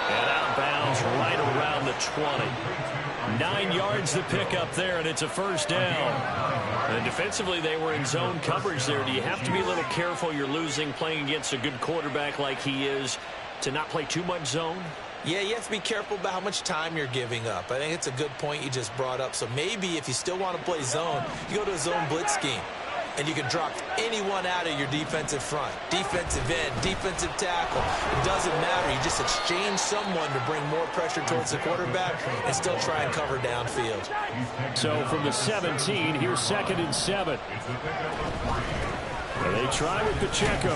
Speaker 5: And out of bounds right around the 20. 9 yards the pickup there, and it's a 1st down. And defensively, they were in zone coverage there. Do you have to be a little careful? You're losing, playing against a good quarterback like he is, to not play too much zone?
Speaker 4: Yeah, you have to be careful about how much time you're giving up. I think it's a good point you just brought up. So maybe if you still want to play zone, you go to a zone blitz scheme. And you can drop anyone out of your defensive front. Defensive end, defensive tackle. It doesn't matter. You just exchange someone to bring more pressure towards the quarterback and still try and cover downfield.
Speaker 5: So from the 17, here's 2nd and 7. They try with Pacheco.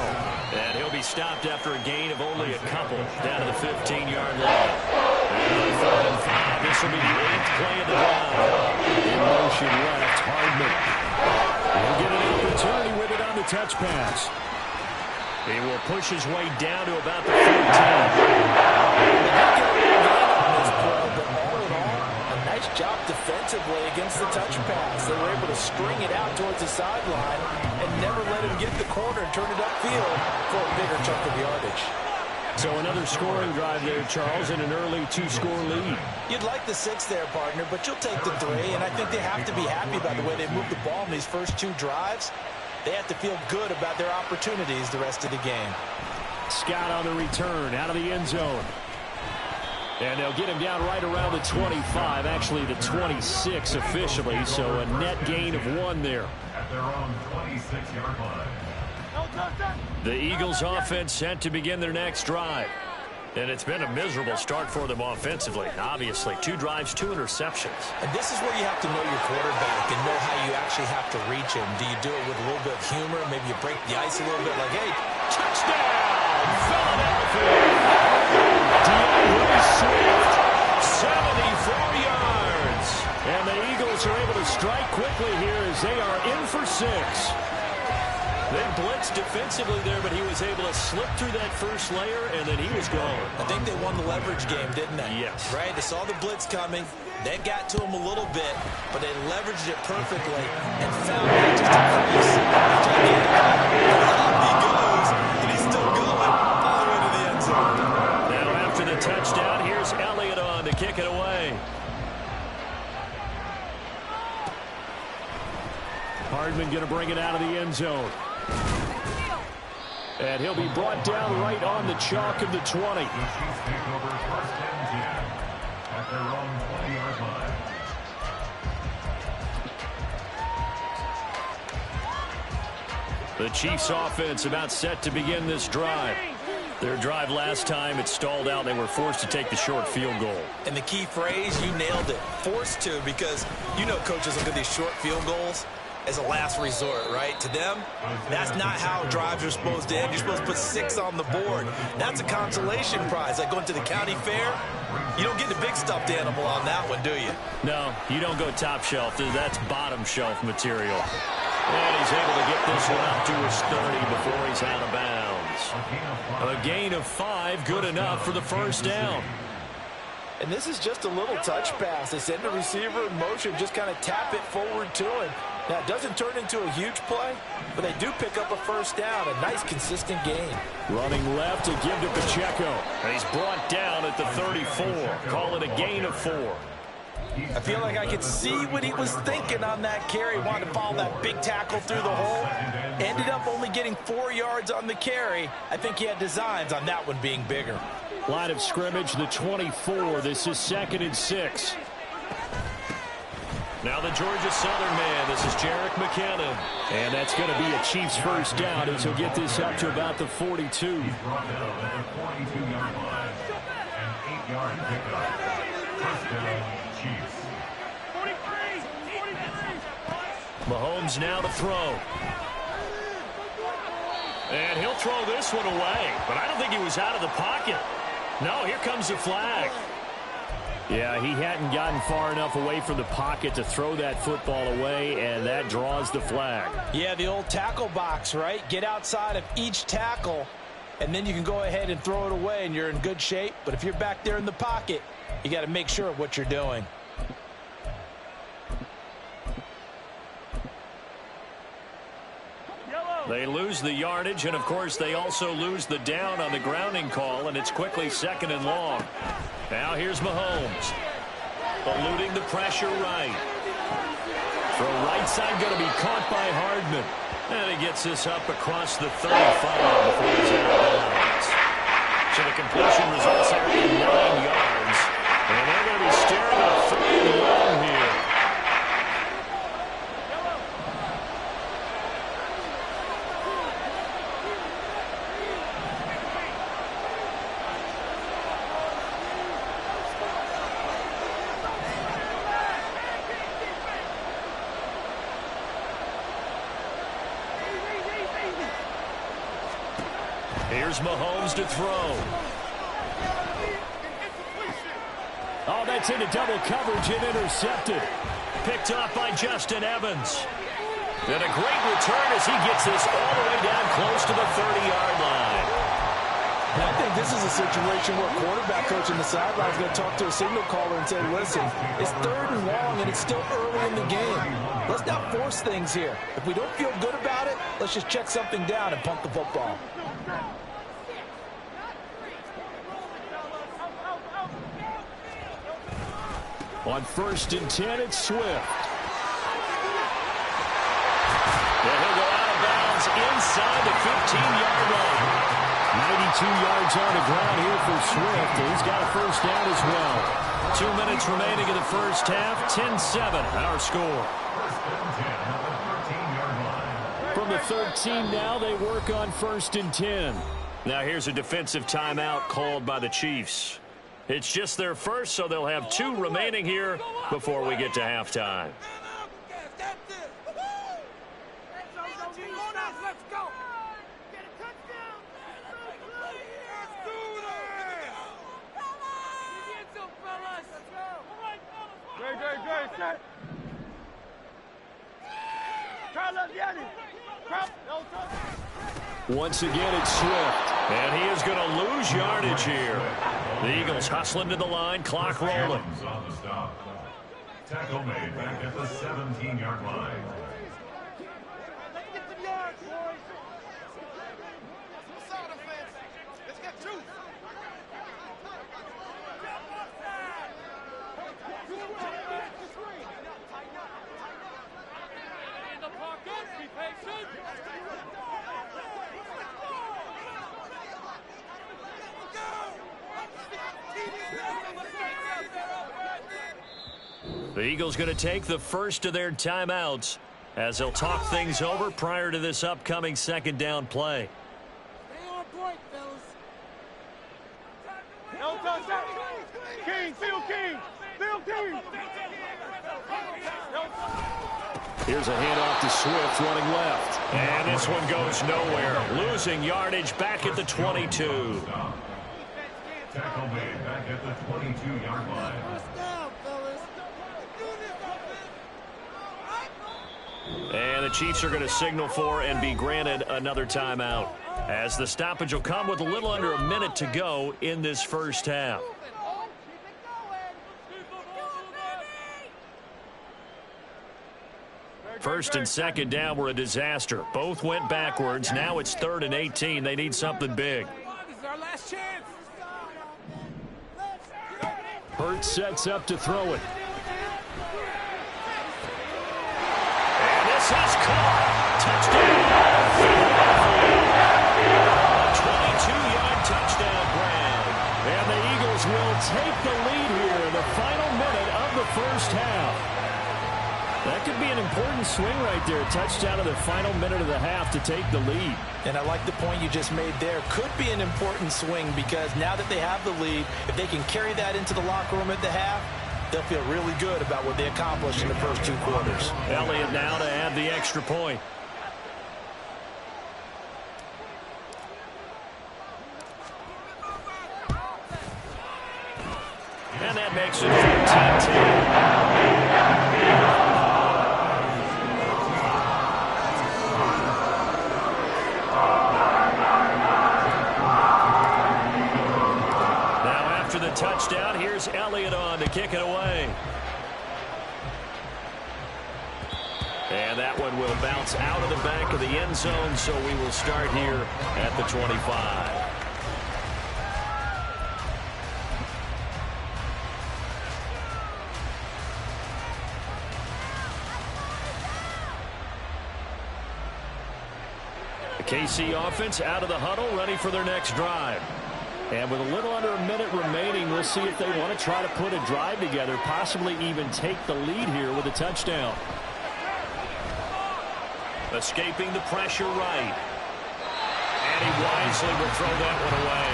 Speaker 1: And he'll be stopped after a gain of only a couple down to the 15-yard line. And 3rd and 5. This will be the 8th play of the drive.
Speaker 5: In motion left, Hardman. He'll get an opportunity with it on the touch pass. He will push his way down to about the 14.
Speaker 4: A nice job defensively against the touch pass. They were able to string it out towards the sideline and never let him get the corner and turn it upfield for a bigger chunk of yardage.
Speaker 5: So another scoring drive there, Charles, and an early 2-score lead.
Speaker 4: You'd like the 6 there, partner, but you'll take the 3, and I think they have to be happy about the way they moved the ball in these first 2 drives. They have to feel good about their opportunities the rest of the game.
Speaker 5: Scott on the return, out of the end zone. And they'll get him down right around the 25, actually the 26 officially, so a net gain of 1 there.
Speaker 2: At their own 26-yard line.
Speaker 5: The Eagles offense set to begin their next drive.
Speaker 1: And it's been a miserable start for them offensively. Obviously, 2 drives, 2 interceptions.
Speaker 4: And this is where you have to know your quarterback and know how you actually have to reach him. Do you do it with a little bit of humor? Maybe you break the ice a little bit like, hey,
Speaker 5: touchdown, Philadelphia! DeAndre Swift, 74 yards. And the Eagles are able to strike quickly here as they are in for 6.
Speaker 1: They blitzed defensively there, but he was able to slip through that first layer, and then he was gone.
Speaker 4: I think they won the leverage game, didn't they?
Speaker 1: Yes.
Speaker 4: Right? They saw the blitz coming. They got to him a little bit, but they leveraged it perfectly and found it just a crease. Up he goes, and he's still going all the way to the end zone.
Speaker 1: Now after the touchdown, here's Elliott on to kick it away.
Speaker 5: Hardman going to bring it out of the end zone. And he'll be brought down right on the chalk of the 20.
Speaker 2: The Chiefs take over 1st and 10 at their own 20-yard line.
Speaker 5: The Chiefs offense about set to begin this drive. Their drive last time, it stalled out. They were forced to take the short field goal.
Speaker 4: And the key phrase, you nailed it. Forced to, because you know coaches look at these short field goals as a last resort, right? To them, that's not how drives are supposed to end. You're supposed to put 6 on the board. That's a consolation prize. Like going to the county fair, you don't get the big stuffed animal on that one, do you?
Speaker 5: No, you don't go top shelf. That's bottom shelf material. And he's able to get
Speaker 1: this one up to his 30 before he's out of bounds. A gain of 5, good enough for the first down.
Speaker 4: And this is just a little touch pass. They send the receiver in motion, just kind of tap it forward to him. Now, it doesn't turn into a huge play, but they do pick up a first down, a nice, consistent gain.
Speaker 5: Running left to give to Pacheco.
Speaker 1: And he's brought down at the 34. Call it a gain of 4.
Speaker 4: I feel like I could see what he was thinking on that carry. Wanted to follow that big tackle through the hole. Ended up only getting 4 yards on the carry. I think he had designs on that one being bigger.
Speaker 5: Line of scrimmage, the 24. This is 2nd and 6.
Speaker 1: Now the Georgia Southern man. This is Jerick McKinnon.
Speaker 5: And that's going to be a Chiefs first down as he'll get this up to about the 42.
Speaker 2: He's brought down at the 42-yard line. An 8-yard pickup. First down, Chiefs.
Speaker 3: 43.
Speaker 1: Mahomes now to throw. And he'll throw this one away. But I don't think he was out of the pocket. No, here comes the flag.
Speaker 5: Yeah, he hadn't gotten far enough away from the pocket to throw that football away, and that draws the flag.
Speaker 4: Yeah, the old tackle box, right? Get outside of each tackle, and then you can go ahead and throw it away, and you're in good shape. But if you're back there in the pocket, you got to make sure of what you're doing.
Speaker 1: They lose the yardage, and, of course, they also lose the down on the grounding call, and it's quickly 2nd and long. Now here's Mahomes. Eluding the pressure right. Throw right side going to be caught by Hardman. And he gets this up across the 35 before he's out of bounds. So the completion results there in 9 yards. And they're going to be staring at 3rd and long here. Here's Mahomes to throw.
Speaker 5: Oh, that's into double coverage and intercepted.
Speaker 1: Picked off by Justin Evans. And a great return as he gets this all the way down close to the 30-yard line.
Speaker 4: And I think this is a situation where a quarterback coach on the sideline is going to talk to a signal caller and say, listen, it's 3rd and long and it's still early in the game. Let's not force things here. If we don't feel good about it, let's just check something down and punt the football.
Speaker 5: On 1st and 10, it's Swift.
Speaker 1: And he'll go out of bounds inside the 15-yard line.
Speaker 5: 92 yards on the ground here for Swift. He's got a first down as well.
Speaker 1: 2 minutes remaining in the first half. 10-7, our score.
Speaker 5: From the 13 now, they work on 1st and 10.
Speaker 1: Now here's a defensive timeout called by the Chiefs. It's just their first, so they'll have 2 remaining here before we get to halftime.
Speaker 5: Once again, it's Swift.
Speaker 1: And he is going to lose yardage here. The Eagles hustling to the line, clock rolling.
Speaker 2: On the stop. Tackle made back at the 17-yard line.
Speaker 1: The Eagles going to take the first of their timeouts as they'll talk things over prior to this upcoming 2nd down play.
Speaker 3: Stay on point, fellas. No touchdown. King, Phil King. Phil King.
Speaker 5: Here's a handoff to Swift running left.
Speaker 1: And this one goes nowhere. Losing yardage back at the 22.
Speaker 2: Tackle made back at the 22-yard line.
Speaker 3: First down, fellas.
Speaker 1: And the Chiefs are going to signal for and be granted another timeout, as the stoppage will come with a little under a minute to go in this first half. First and second down were a disaster. Both went backwards. Now it's 3rd and 18. They need something big.
Speaker 3: This is our last chance.
Speaker 5: Hurts sets up to throw it.
Speaker 1: And this is caught. Touchdown. 22-yard touchdown grab.
Speaker 5: And the Eagles will take the lead here in the final minute of the first half. That could be an important swing right there. Touchdown in the final minute of the half to take the lead.
Speaker 4: And I like the point you just made there. Could be an important swing because now that they have the lead, if they can carry that into the locker room at the half, they'll feel really good about what they accomplished in the first 2 quarters.
Speaker 1: Elliott now to add the extra point. And that makes it 14-10. Touchdown. Here's Elliott on to kick it away. And that one will bounce out of the back of the end zone, so we will start here at the 25. The KC offense out of the huddle, ready for their next drive. And with a little under a minute remaining, we'll see if they want to try to put a drive together, possibly even take the lead here with a touchdown. Escaping the pressure right. And he wisely will throw that one away.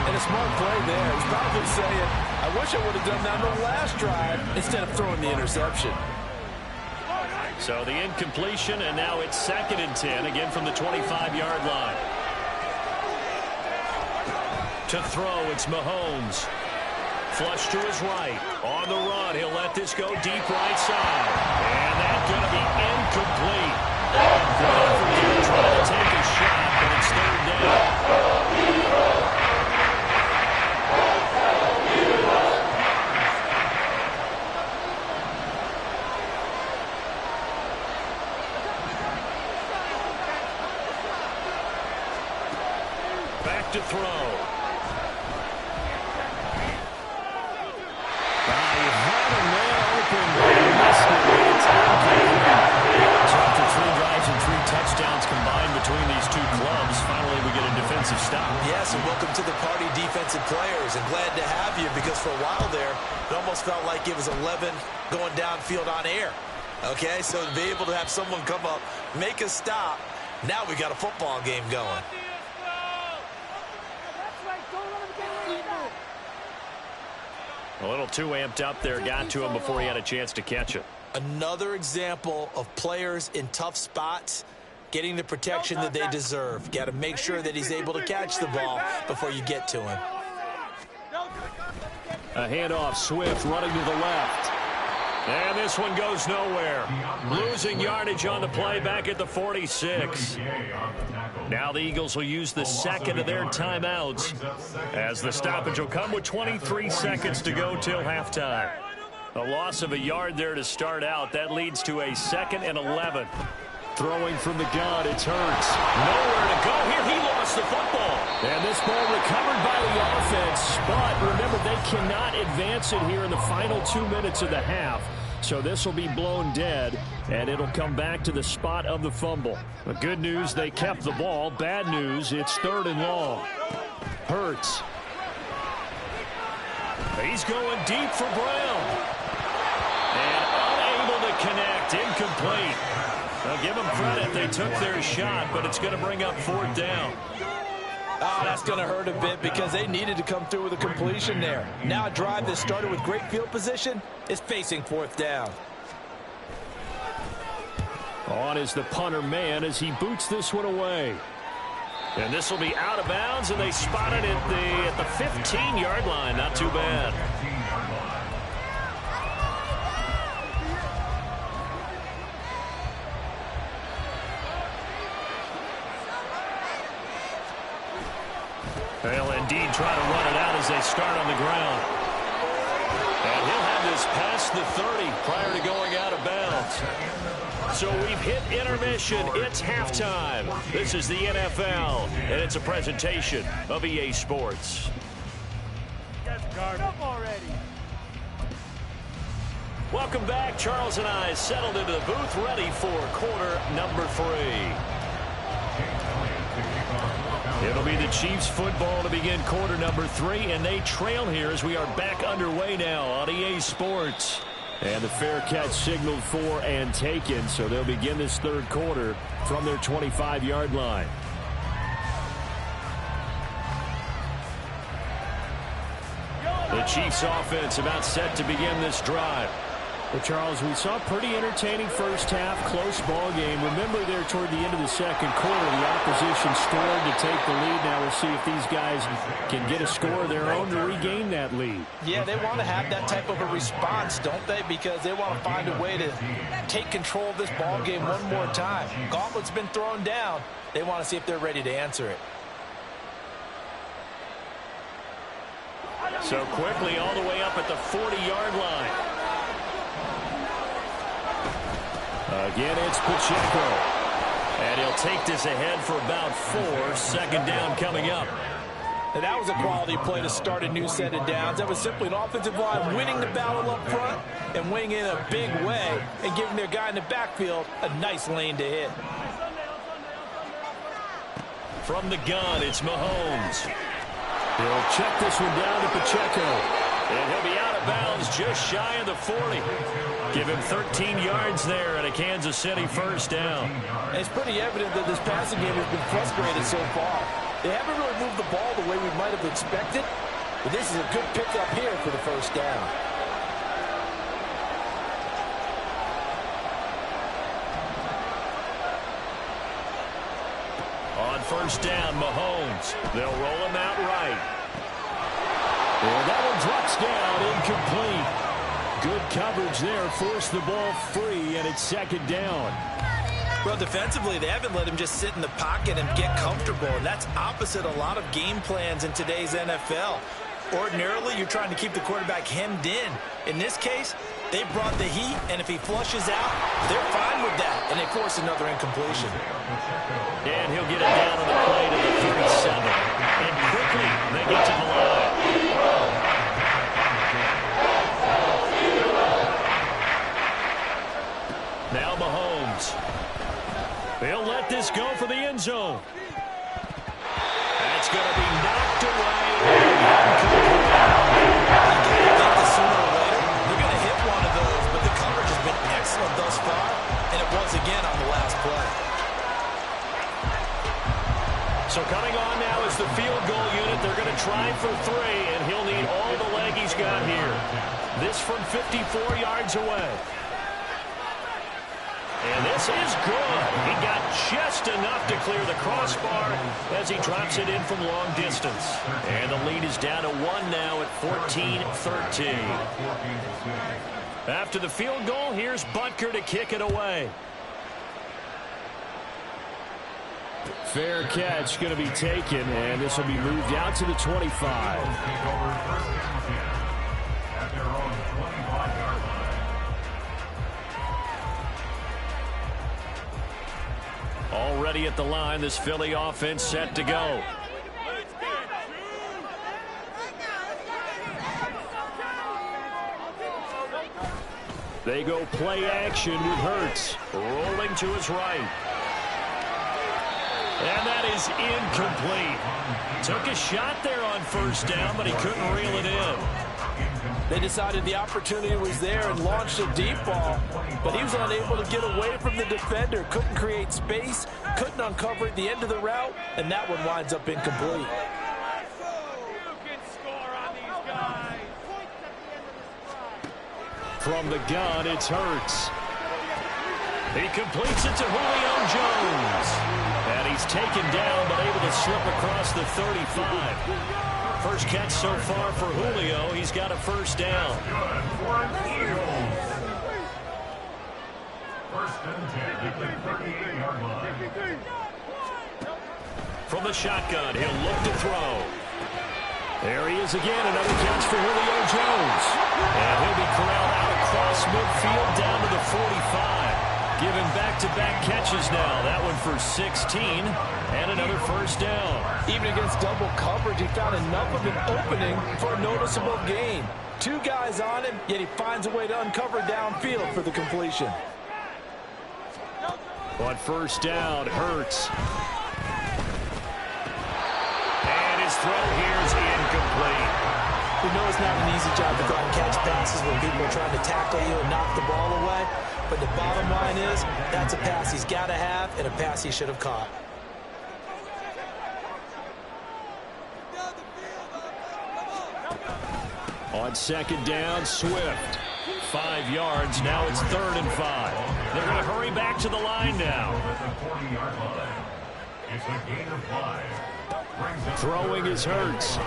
Speaker 4: And a smart play there. He's probably saying, I wish I would have done that on the last drive instead of throwing the interception.
Speaker 1: So the incompletion, and now it's 2nd and 10, again from the 25-yard line. To throw, it's Mahomes. Flush to his right. On the run, he'll let this go deep right side. And that's going to be incomplete. Good effort here, trying to take a shot, but it's 3rd down. Back to throw. Touchdowns combined between these two clubs. Finally, we get a defensive stop.
Speaker 4: Yes, and welcome to the party, defensive players. And glad to have you because for a while there, it almost felt like it was 11 going downfield on air. Okay, so to be able to have someone come up, make a stop, now we got a football game going.
Speaker 1: A little too amped up there, got to him before he had a chance to catch it.
Speaker 4: Another example of players in tough spots getting the protection that they deserve. Got to make sure that he's able to catch the ball before you get to him.
Speaker 5: A handoff, Swift running to the left.
Speaker 1: And this one goes nowhere. Losing yardage on the play back at the 46. Now the Eagles will use the second of their timeouts as the stoppage will come with 23 seconds to go till halftime. A loss of a yard there to start out. That leads to a 2nd and 11.
Speaker 5: Throwing from the gun, it's Hurts.
Speaker 1: Nowhere to go here. He lost the football.
Speaker 5: And this ball recovered by the offense. But remember, they cannot advance it here in the final 2 minutes of the half. So this will be blown dead, and it'll come back to the spot of the fumble. The good news, they kept the ball. Bad news, it's 3rd and long. Hurts.
Speaker 1: He's going deep for Brown. And unable to connect. Incomplete. I'll give them credit. They took their shot, but it's going to bring up 4th down.
Speaker 4: Oh, that's going to hurt a bit because they needed to come through with a completion there. Now a drive that started with great field position is facing 4th down.
Speaker 5: On is the punter man as he boots this one away.
Speaker 1: And this will be out of bounds, and they spot it at the 15-yard line. Not too bad.
Speaker 5: They'll indeed try to run it out as they start on the ground. And he'll have this past the 30 prior to going out of bounds. So we've hit intermission. It's halftime. This is the NFL, and it's a presentation of EA Sports. Welcome back. Charles and I settled into the booth, ready for quarter number 3. It'll be the Chiefs football to begin quarter number 3, and they trail here as we are back underway now on EA Sports. And the fair catch signaled for and taken, so they'll begin this third quarter from their 25-yard line. The Chiefs offense about set to begin this drive. Well, Charles, we saw a pretty entertaining first half, close ball game. Remember there toward the end of the second quarter, the opposition scored to take the lead. Now we'll see if these guys can get a score of their own to regain that lead.
Speaker 4: Yeah, they want to have that type of a response, don't they? Because they want to find a way to take control of this ball game one more time. Gauntlet's been thrown down. They want to see if they're ready to answer it.
Speaker 5: So quickly all the way up at the 40-yard line. Again, it's Pacheco. And he'll take this ahead for about 4. Second down coming up.
Speaker 4: And that was a quality play to start a new set of downs. That was simply an offensive line winning the battle up front and winning in a big way and giving their guy in the backfield a nice lane to hit.
Speaker 5: From the gun, it's Mahomes. He'll check this one down to Pacheco. And he'll be out of bounds just shy of the 40. Give him 13 yards there and a Kansas City first down.
Speaker 4: And it's pretty evident that this passing game has been frustrated so far. They haven't really moved the ball the way we might have expected, but this is a good pickup here for the first down.
Speaker 5: On first down, Mahomes. They'll roll him out right. And that one drops down, incomplete. Good coverage there, forced the ball free, and it's second down.
Speaker 4: Well, defensively, they haven't let him just sit in the pocket and get comfortable, and that's opposite a lot of game plans in today's NFL. Ordinarily, you're trying to keep the quarterback hemmed in. In this case, they brought the heat, and if he flushes out, they're fine with that, and they force another incompletion.
Speaker 5: And he'll get it down on the play to the 37. And quickly, they get to the line. Now Mahomes. They'll let this go for the end zone. That's going to be knocked away.
Speaker 4: Sooner or later, they're going to hit one of those, but the coverage has been excellent thus far, and it was again on the last play.
Speaker 5: So coming on now is the field goal unit. They're going to try for 3, and he'll need all the leg he's got here. This from 54 yards away. And this is good. He got just enough to clear the crossbar as he drops it in from long distance. And the lead is down to 1 now at 14-13. After the field goal, here's Butker to kick it away. Fair catch going to be taken, and this will be moved out to the 25.
Speaker 2: At their own 25-yard line.
Speaker 5: Already at the line, this Philly offense set to go. They go play action with Hurts. Rolling to his right. And that is incomplete. Took a shot there on first down, but he couldn't reel it in.
Speaker 4: They decided the opportunity was there and launched a deep ball, but he was unable to get away from the defender, couldn't create space, couldn't uncover at the end of the route, and that one winds up incomplete.
Speaker 5: From the gun, it's Hurts. He completes it to Julio Jones. And he's taken down, but able to slip across the 35. First catch so far for Julio. He's got a first down.
Speaker 2: First and 10 at the 38-yard line.
Speaker 5: From the shotgun, he'll look to throw. There he is again, another catch for Julio Jones. And he'll be corralled out across midfield down to the 45. Given back-to-back catches now. That one for 16 and another first down.
Speaker 4: Even against double coverage, he found enough of an opening for a noticeable gain. Two guys on him, yet he finds a way to uncover downfield for the completion.
Speaker 5: On first down, Hurts. And his throw here is incomplete.
Speaker 4: We know it's not an easy job to go out and catch passes when people are trying to tackle you and knock the ball away. But the bottom line is, that's a pass he's got to have and a pass he should have caught.
Speaker 5: On second down, Swift. 5 yards. Now it's 3rd and 5. They're going to hurry back to the line now.
Speaker 2: It's a gain of 5.
Speaker 5: Throwing is Hurts.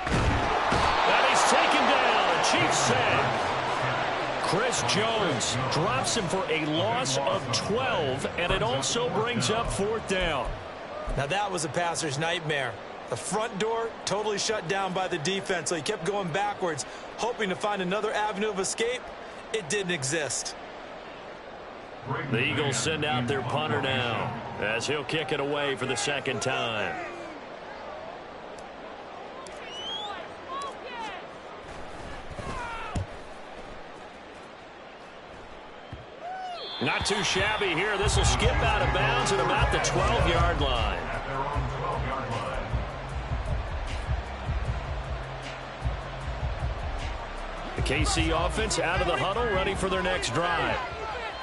Speaker 5: And he's taken down. A Chiefs sack. Chris Jones drops him for a loss of 12, and it also brings up 4th down.
Speaker 4: Now that was a passer's nightmare. The front door totally shut down by the defense, so he kept going backwards, hoping to find another avenue of escape. It didn't exist.
Speaker 5: The Eagles send out their punter now, as he'll kick it away for the 2nd time. Not too shabby here. This will skip out of bounds at about the 12-yard line. The KC offense out of the huddle, ready for their next drive.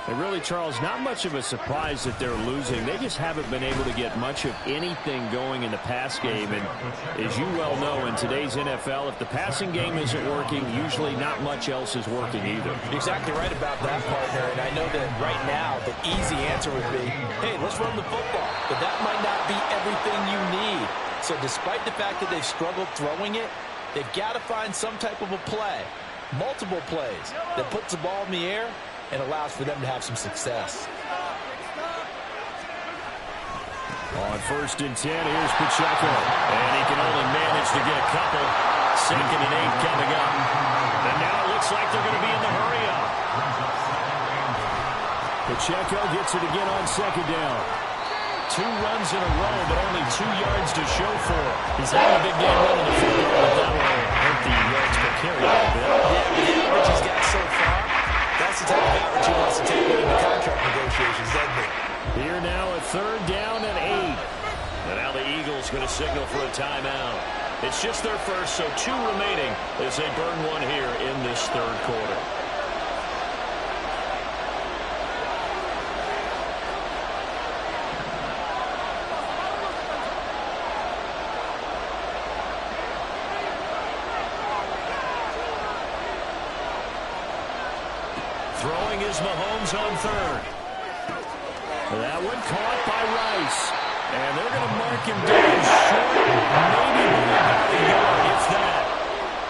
Speaker 5: And really, Charles, not much of a surprise that they're losing. They just haven't been able to get much of anything going in the pass game. And as you well know, in today's NFL, if the passing game isn't working, usually not much else is working either.
Speaker 4: You're exactly right about that, partner. And I know that right now the easy answer would be, hey, let's run the football. But that might not be everything you need. So despite the fact that they've struggled throwing it, they've got to find some type of a play, multiple plays, that puts the ball in the air and allows for them to have some success.
Speaker 5: On 1st and 10, here's Pacheco. And he can only manage to get a couple. 2nd and 8 coming up. And now it looks like they're going to be in the hurry-up. Pacheco gets it again on 2nd down. 2 runs in a row, but only 2 yards to show for it. He's having a big game running the football, but that will hurt the yards per carry a little bit.
Speaker 4: Yeah, the average he's got so far, that's the type of average he wants to take into contract negotiations, doesn't it?
Speaker 5: Here now a 3rd down and 8. And now the Eagles going to signal for a timeout. It's just their first, so 2 remaining as they burn one here in this 3rd quarter. Throwing is Mahomes on 3rd. That one caught by Rice. And they're going to mark him down short. Maybe about a yard, if that.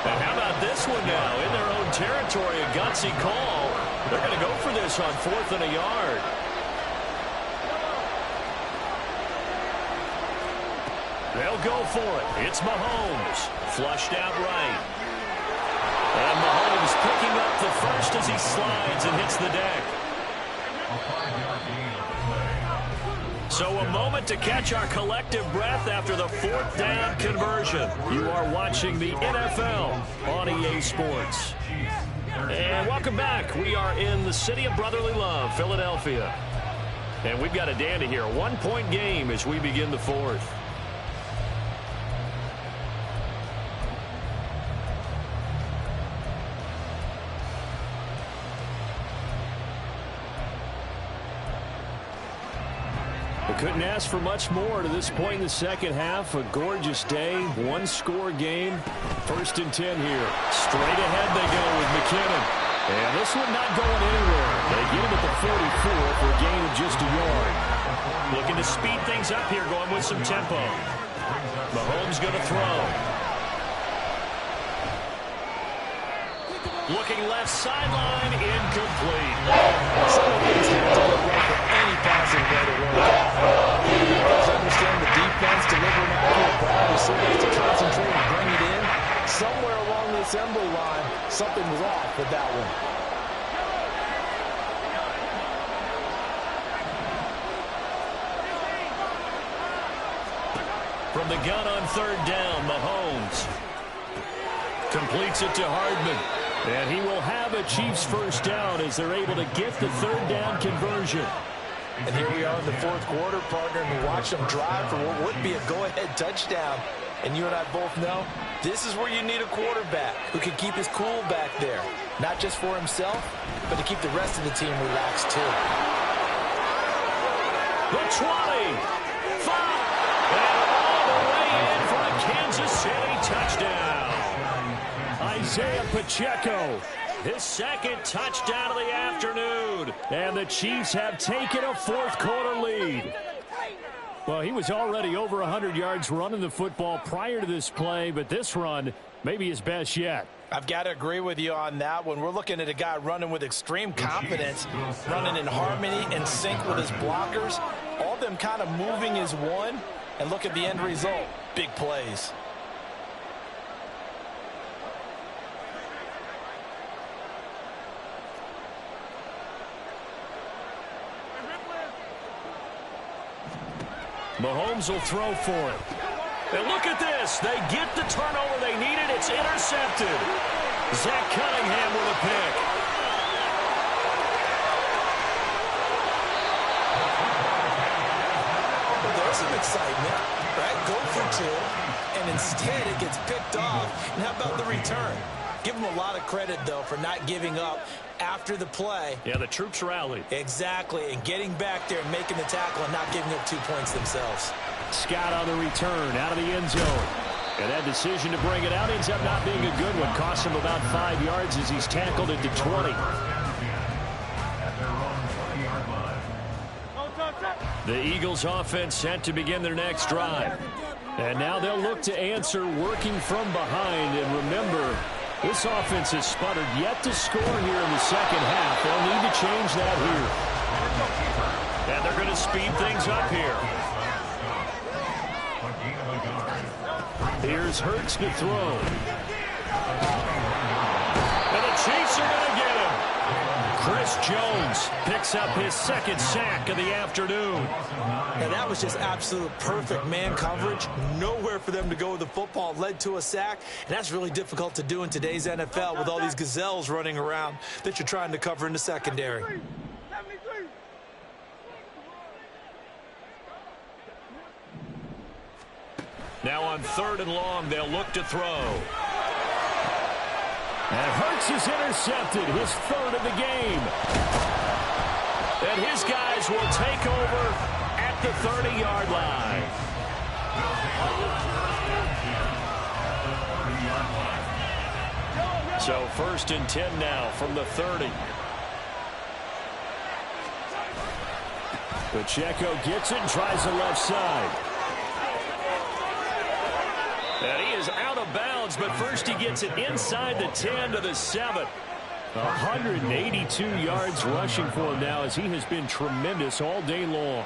Speaker 5: And how about this one now? In their own territory, a gutsy call. They're going to go for this on 4th and a yard. They'll go for it. It's Mahomes. Flushed out right. And Mahomes picking up the first as he slides and hits the deck. So a moment to catch our collective breath after the 4th down conversion. You are watching the NFL on EA Sports. And welcome back. We are in the city of brotherly love, Philadelphia. And we've got a dandy here. A 1-point game as we begin the 4th. Couldn't ask for much more to this point in the 2nd half. A gorgeous day, 1-score game. 1st and 10 here. Straight ahead they go with McKinnon. And this one not going anywhere. They get him at the 44 for a gain of just a yard. Looking to speed things up here, going with some tempo. Mahomes going to throw. Looking left sideline, incomplete.
Speaker 4: Some of these have to look like any passing play to work out. He does understand the defense, delivering accurate ball receivers to concentrate and bring something was off with that one.
Speaker 1: From the gun on third down, Mahomes completes it to Hardman.
Speaker 5: And he will have a Chiefs first down as they're able to get the third down conversion.
Speaker 4: And here we are in the fourth quarter, partner, and we watch them drive for what would be a go-ahead touchdown. And you and I both know this is where you need a quarterback who can keep his cool back there. Not just for himself, but to keep the rest of the team relaxed too.
Speaker 1: The 20, 5, and all the way in for a Kansas City touchdown.
Speaker 5: Isaiah Pacheco,
Speaker 1: His second touchdown of the afternoon.
Speaker 5: and the Chiefs have taken a fourth quarter lead. Well, he was already over 100 yards running the football prior to this play, but this run may be his best yet.
Speaker 4: I've got to agree with you on that one. We're looking at a guy running with extreme confidence, running in harmony and sync with his blockers. All of them kind of moving as one. And look at the end result. Big plays.
Speaker 5: Mahomes will throw for it.
Speaker 1: And look at this. They get the turnover they needed. It's intercepted. Zach Cunningham with a pick.
Speaker 4: Well, there's some excitement, right? Go for two, and instead it gets picked off. And how about the return? Give him a lot of credit, though, for not giving up after the play.
Speaker 5: Yeah, the troops rallied.
Speaker 4: Exactly, and getting back there and making the tackle and not giving up 2 points themselves.
Speaker 5: Scott on the return out of the end zone. And that decision to bring it out ends up not being a good one. Costs him about 5 yards as he's tackled at the 20. The Eagles offense set to begin their next drive. And now they'll look to answer working from behind. And remember, this offense has sputtered yet to score here in the second half. They'll need to change that here.
Speaker 1: And they're going to speed things up here.
Speaker 5: Here's Hurts to throw.
Speaker 1: And the Chiefs are going to get him.
Speaker 5: Chris Jones picks up his second sack of the afternoon.
Speaker 4: And that was just absolute perfect man coverage. Nowhere for them to go with the football. Led to a sack. And that's really difficult to do in today's NFL with all these gazelles running around that you're trying to cover in the secondary.
Speaker 1: Now on third and long, they'll look to throw.
Speaker 5: And Hurts is intercepted, his third of the game.
Speaker 1: And his guys will take over at the 30-yard line. So first and 10 now from the 30.
Speaker 5: Pacheco gets it and tries the left side.
Speaker 1: And he is out of bounds, but first he gets it inside the 10 to the 7.
Speaker 5: 182 yards rushing for him now as he has been tremendous all day long.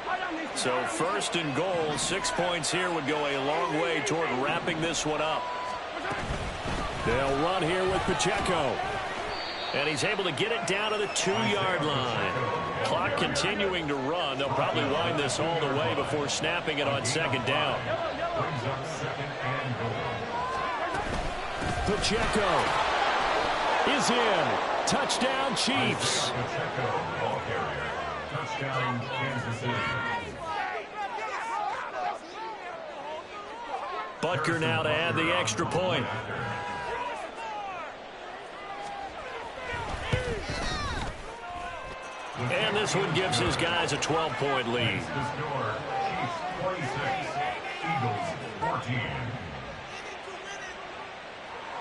Speaker 1: So first and goal, 6 points here would go a long way toward wrapping this one up.
Speaker 5: They'll run here with Pacheco.
Speaker 1: And he's able to get it down to the 2-yard line. Clock continuing to run. They'll probably wind this all the way before snapping it on second down.
Speaker 5: Pacheco is in. Touchdown, Chiefs.
Speaker 2: Touchdown, Kansas City.
Speaker 1: Butker now to add the extra point. And this one gives his guys a 12-point lead.
Speaker 2: The score, Chiefs 26, Eagles 14.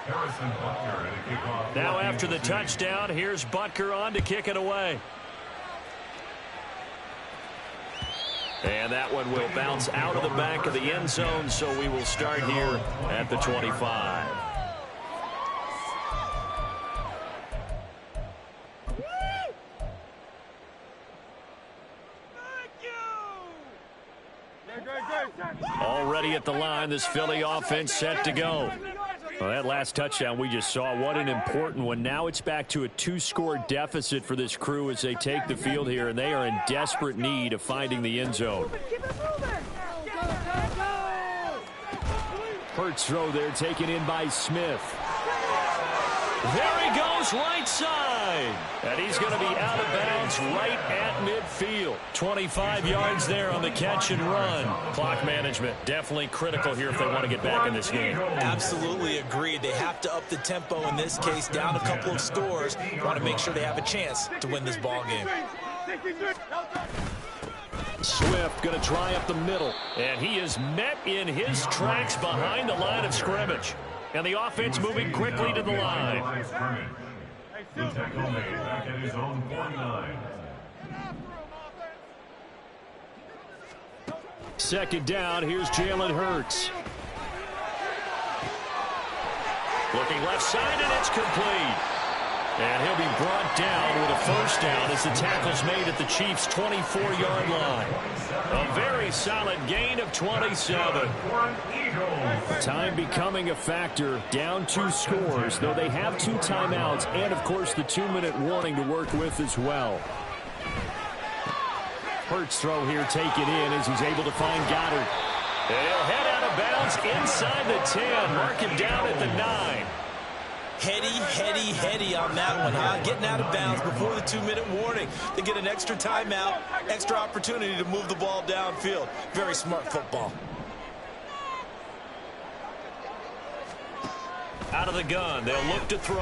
Speaker 2: Harrison Butker at a kickoff.
Speaker 1: Now after the touchdown, here's Butker on to kick it away. And that one will bounce out of the back of the end zone, so we will start here at the 25.
Speaker 5: Already at the line, this Philly offense set to go. Well, that last touchdown we just saw, what an important one. Now it's back to a 2-score deficit for this crew as they take the field here, and they are in desperate need of finding the end zone. Hurts throw there, taken in by Smith. There he goes, right side. And he's going to be out of bounds right at midfield. 25 yards there on the catch and run. Clock management definitely critical here if they want to get back in this game.
Speaker 4: Absolutely agreed. They have to up the tempo in this case, down a couple of scores. Want to make sure they have a chance to win this ball game.
Speaker 5: Swift going to try up the middle. And he is met in his tracks behind the line of scrimmage. And the offense moving quickly to the line.
Speaker 2: The tackle made back at his own 49.
Speaker 5: Second down, here's Jalen Hurts. Looking left side, and it's complete. And he'll be brought down with a first down as the tackle's made at the Chiefs' 24-yard line. A very solid gain of 27. Time becoming a factor, down 2 scores, though they have 2 timeouts and, of course, the 2-minute warning to work with as well. Hurts throw here taken in as he's able to find Goddard. And he'll head out of bounds inside the 10, mark him down at the 9. Heady on that one, huh? Getting out of bounds before the 2-minute warning. They get an extra timeout, extra opportunity to move the ball downfield. Very smart football. Out of the gun, they'll look to throw.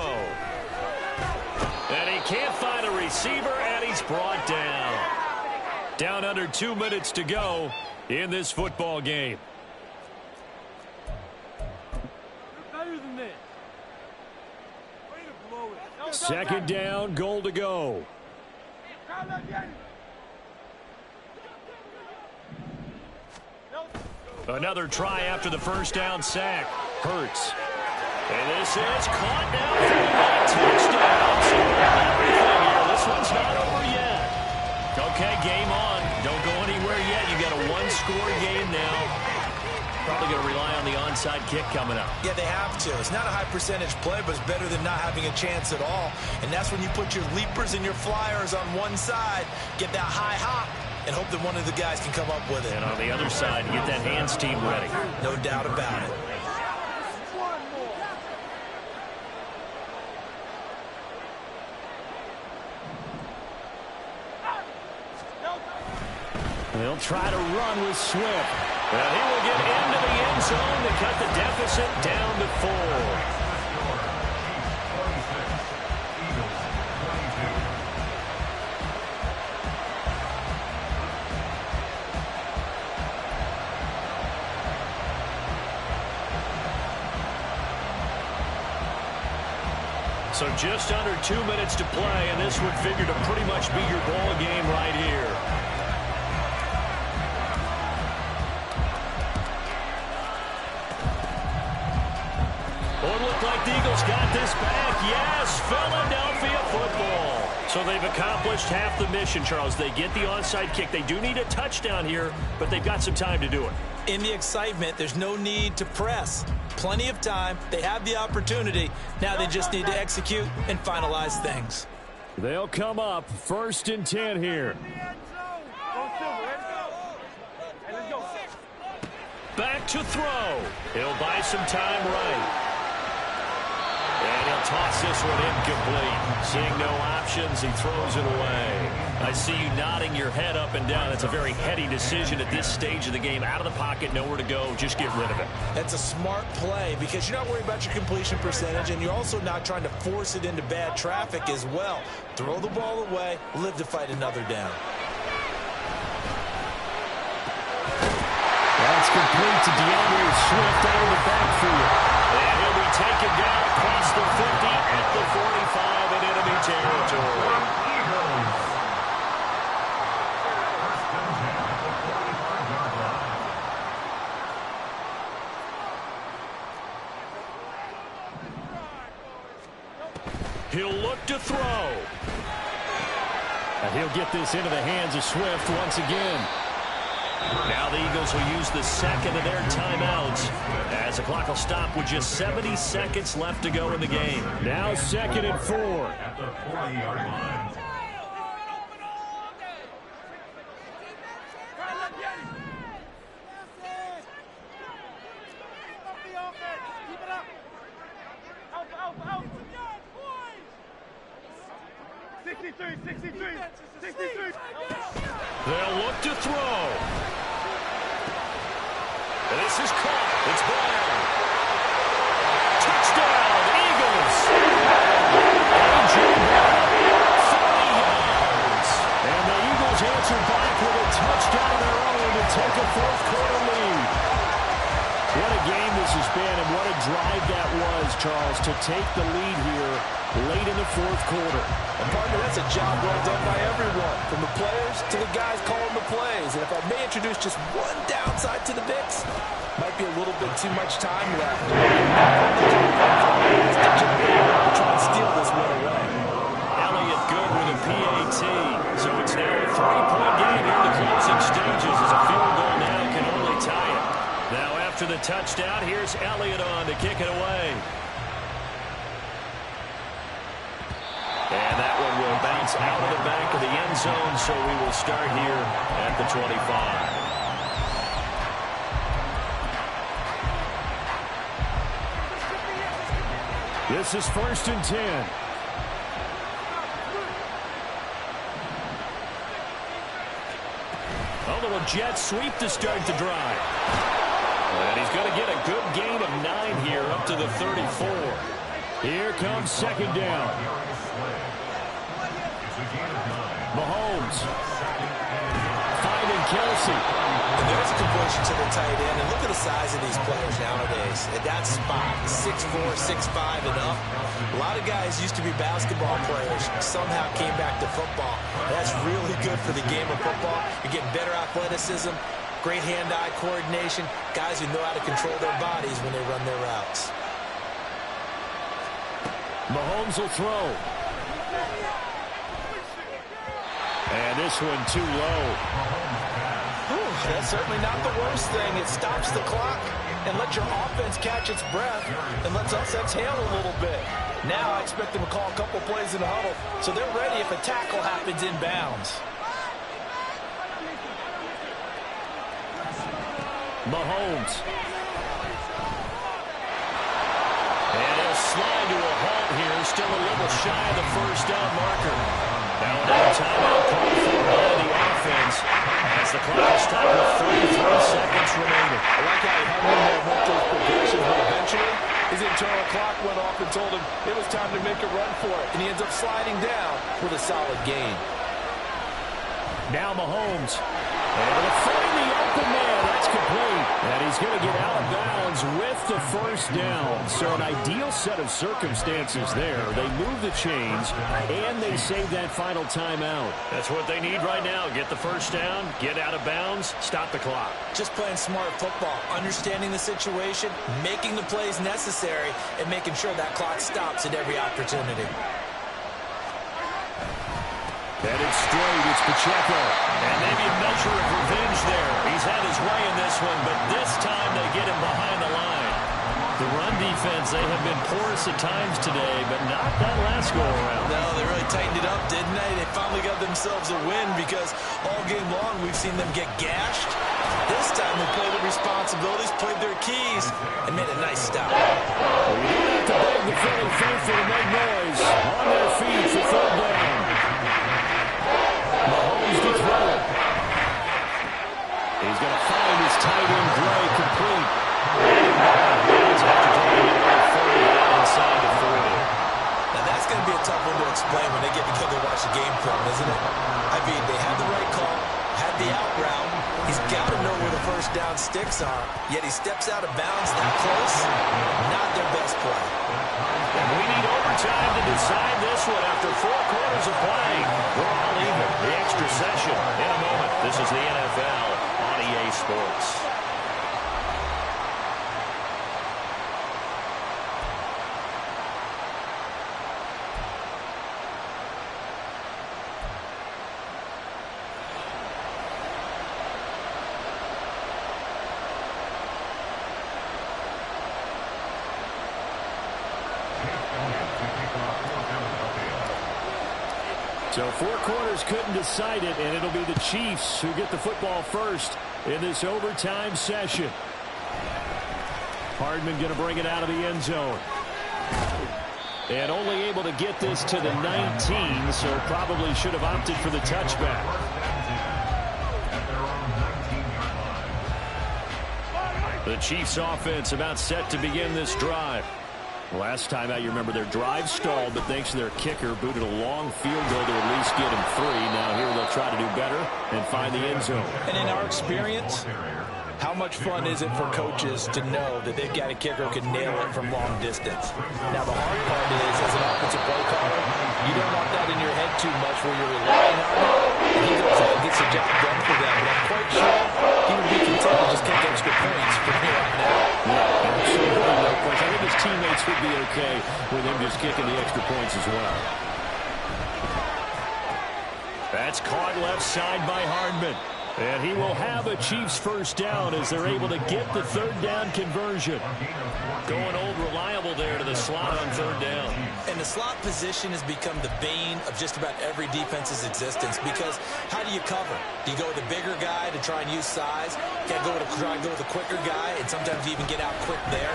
Speaker 5: And he can't find a receiver, and he's brought down. Down under 2 minutes to go in this football game. Second down, goal to go. Another try after the first down sack. Hurts. And this is caught now for a touchdown. So everything here. This one's not over yet. Okay, game on. Don't go anywhere yet. You got a 1-score game now. Probably going to rely on the onside kick coming up. Yeah, they have to. It's not a high percentage play, but it's better than not having a chance at all. And that's when you put your leapers and your flyers on one side, get that high hop, and hope that one of the guys can come up with it. And on the other side, get that hands team ready. No doubt about it. They'll try to run with Swift. Well, he will get into the end zone to cut the deficit down to 4. So just under 2 minutes to play, and this would figure to pretty much be your ball game right here. It looked like the Eagles got this back. Yes, Philadelphia football. So they've accomplished half the mission, Charles. They get the onside kick. They do need a touchdown here, but they've got some time to do it. In the excitement, there's no need to press. Plenty of time. They have the opportunity. Now they just need to execute and finalize things. They'll come up 1st and 10 here. Back to throw. He'll buy some time right. And he'll toss this one incomplete. Seeing no options, he throws it away. I see you nodding your head up and down. It's a very heady decision at this stage of the game. Out of the pocket, nowhere to go. Just get rid of it. That's a smart play because you're not worried about your completion percentage, and you're also not trying to force it into bad traffic as well. Throw the ball away, live to fight another down. That's complete to donterious Swift out of the backfield. And he'll be taken down across the 50 at the 45 in enemy territory. He'll look to throw. And he'll get this into the hands of Swift once again.
Speaker 1: Now the Eagles will use the second of their timeouts as the clock will stop with just 70 seconds left to go in the game.
Speaker 5: Now 2nd and 4.
Speaker 2: At the 40-yard line.
Speaker 1: They'll look to throw. This is caught. It's Brown. Touchdown, Eagles. A.J. Brown, 30 yards.
Speaker 5: And the Eagles answer back with a touchdown of their own to take a fourth-quarter lead. What a game this has been, and what a drive that was, Charles, to take the lead here late in the fourth quarter.
Speaker 4: And partner, that's a job well done by everyone, from the players to the guys calling the plays. And if I may introduce just one downside to the Vicks, might be a little bit too much time left. They're trying to steal this one away.
Speaker 1: Elliott good with a PAT. So it's now a 3-point game in the closing stages as a field goal now can only tie it. Now after the touchdown, here's Elliott on to kick it away. And that one will bounce out of the back of the end zone, so we will start here at the 25.
Speaker 5: This is 1st and 10.
Speaker 1: A little jet sweep to start the drive. And he's going to get a good gain of 9 here up to the 34.
Speaker 5: Here comes 2nd down. Mahomes. Finding Kelsey.
Speaker 4: And there's a completion to the tight end. And look at the size of these players nowadays. At that spot, 6'4", 6'5", and up. A lot of guys used to be basketball players, somehow came back to football. That's really good for the game of football. You're getting better athleticism, great hand-eye coordination, guys who know how to control their bodies when they run their routes.
Speaker 5: Mahomes will throw. And this one too low.
Speaker 4: Whew, that's certainly not the worst thing. It stops the clock and lets your offense catch its breath and lets us exhale a little bit. Now I expect them to call a couple plays in the huddle so they're ready if a tackle happens inbounds.
Speaker 5: Mahomes.
Speaker 1: And he'll slide to a halt here, still a little shy of the first down marker. Now another timeout call for by the offense as the clock is stopped with 33 seconds remaining.
Speaker 4: I like how he hung in there with those progressions, but eventually his internal clock went off and told him it was time to make a run for it, and he ends up sliding down with a solid gain.
Speaker 5: Now Mahomes. And he'll find the open man. That's complete. And he's going to get out of bounds with the first down. So an ideal set of circumstances there. They move the chains, and they save that final timeout.
Speaker 1: That's what they need right now. Get the first down, get out of bounds, stop the clock.
Speaker 4: Just playing smart football, understanding the situation, making the plays necessary, and making sure that clock stops at every opportunity.
Speaker 5: Headed straight, it's Pacheco.
Speaker 1: And maybe a measure of revenge there. He's had his way in this one, but this time they get him behind the line. The run defense, they have been porous at times today, but not that last go-around.
Speaker 4: No, they really tightened it up, didn't they? They finally got themselves a win because all game long we've seen them get gashed. This time they played their responsibilities, played their keys, and made a nice stop.
Speaker 5: We don't have to beg the Philly faithful to make noise. On their feet for third down. Mahomes to throw. He's going to find his tight end Gray complete.
Speaker 1: After taking it on third down inside the 40.
Speaker 4: Now that's going to be a tough one to explain when they get together and watch the game film, isn't it? I mean, they had the right call, had the out route. He's got to know where the first down sticks are, yet he steps out of bounds that close. Not their best play.
Speaker 1: And we need overtime to decide this one after 4 quarters of play. We're all even. The extra session in a moment. This is the NFL on EA Sports.
Speaker 5: So four quarters couldn't decide it, and it'll be the Chiefs who get the football first in this overtime session. Hardman going to bring it out of the end zone. And only able to get this to the 19, so probably should have opted for the touchback. The Chiefs offense about set to begin this drive. Last time out, you remember their drive stalled, but thanks to their kicker, booted a long field goal to at least get him 3. Now here they'll try to do better and find the end zone.
Speaker 4: And in our experience, how much fun is it for coaches to know that they've got a kicker who can nail it from long distance? Now, the hard part is, as an offensive play caller, you don't want that in your head too much where you're relying on it. And he goes out and gets the job done for them. But I'm quite sure he would be content to just kick extra points from here on out.
Speaker 5: Yeah, absolutely no question. I think his teammates would be okay with him just kicking the extra points as well. That's caught left side by Hardman. And he will have a Chiefs first down as they're able to get the third down conversion. Going old reliable there to the slot on third down.
Speaker 4: And the slot position has become the bane of just about every defense's existence, because how do you cover? Do you go with a bigger guy to try and use size? Can't go with try and go with a quicker guy, and sometimes you even get out quick there.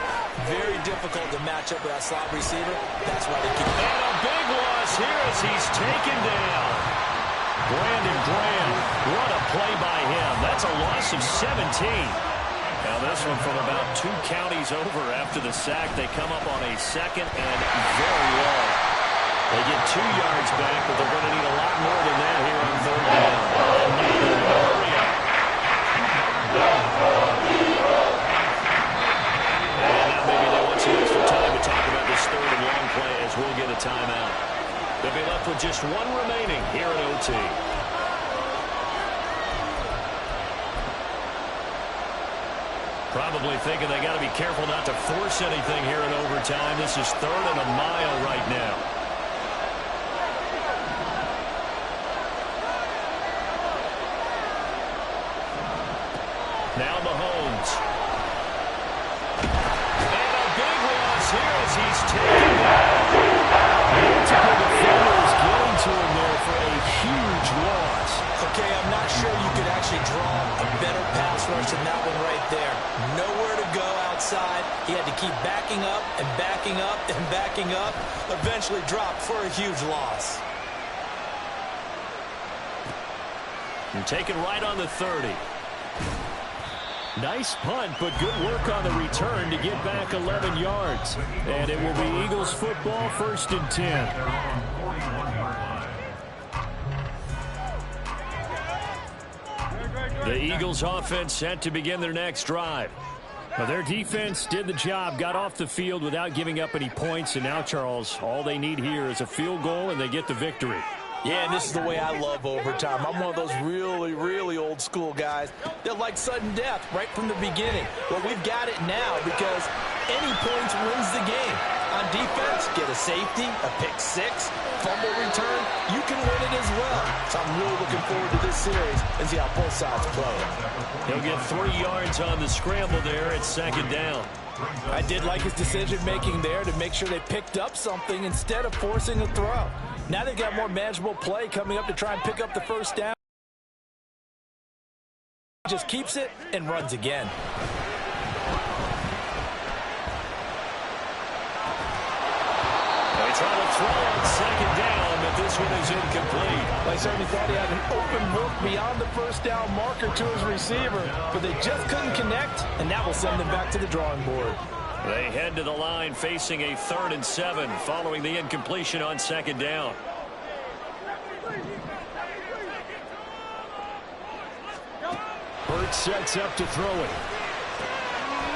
Speaker 4: Very difficult to match up with that slot receiver. That's why they keep it.
Speaker 1: And a big loss here as he's taken down. Brandon Graham, what a play by him. That's a loss of 17. Now this one from about 2 counties over after the sack. They come up on a second and very long. They get 2 yards back, but they're going to need a lot more than that here on third down. Hurry up. And now maybe they want some extra time to talk about this third and long play as we'll get a timeout. They'll be left with just 1 remaining here at OT. Probably thinking they got to be careful not to force anything here in overtime. This is 3rd and a mile right now. Now Mahomes. And a big loss here as he's taken down. Multiple defenders getting to him there for a huge loss.
Speaker 4: Okay, I'm not sure you could actually draw a better pass rush than that one right there. Nowhere to go outside. He had to keep backing up and backing up and backing up. Eventually dropped for a huge loss.
Speaker 5: And taken right on the 30. Nice punt, but good work on the return to get back 11 yards. And it will be Eagles football, 1st and 10. The Eagles offense set to begin their next drive. Well, their defense did the job, got off the field without giving up any points. And now, Charles, all they need here is a field goal, and they get the victory.
Speaker 4: Yeah, and this is the way I love overtime. I'm one of those really, really old school guys that like sudden death right from the beginning. Well, we've got it now because any points wins the game. On defense, get a safety, a pick 6, fumble return, you can win it as well. So I'm really looking forward to this series and see how both sides play.
Speaker 5: He'll get 3 yards on the scramble there at 2nd down.
Speaker 4: I did like his decision-making there to make sure they picked up something instead of forcing a throw. Now they've got more manageable play coming up to try and pick up the first down. Just keeps it and runs again.
Speaker 5: They try to throw on 2nd down, but this one is incomplete.
Speaker 4: I certainly thought he had an open look beyond the first down marker to his receiver, but they just couldn't connect, and that will send them back to the drawing board.
Speaker 5: They head to the line facing a 3rd and 7 following the incompletion on 2nd down. Hurts sets up to throw it.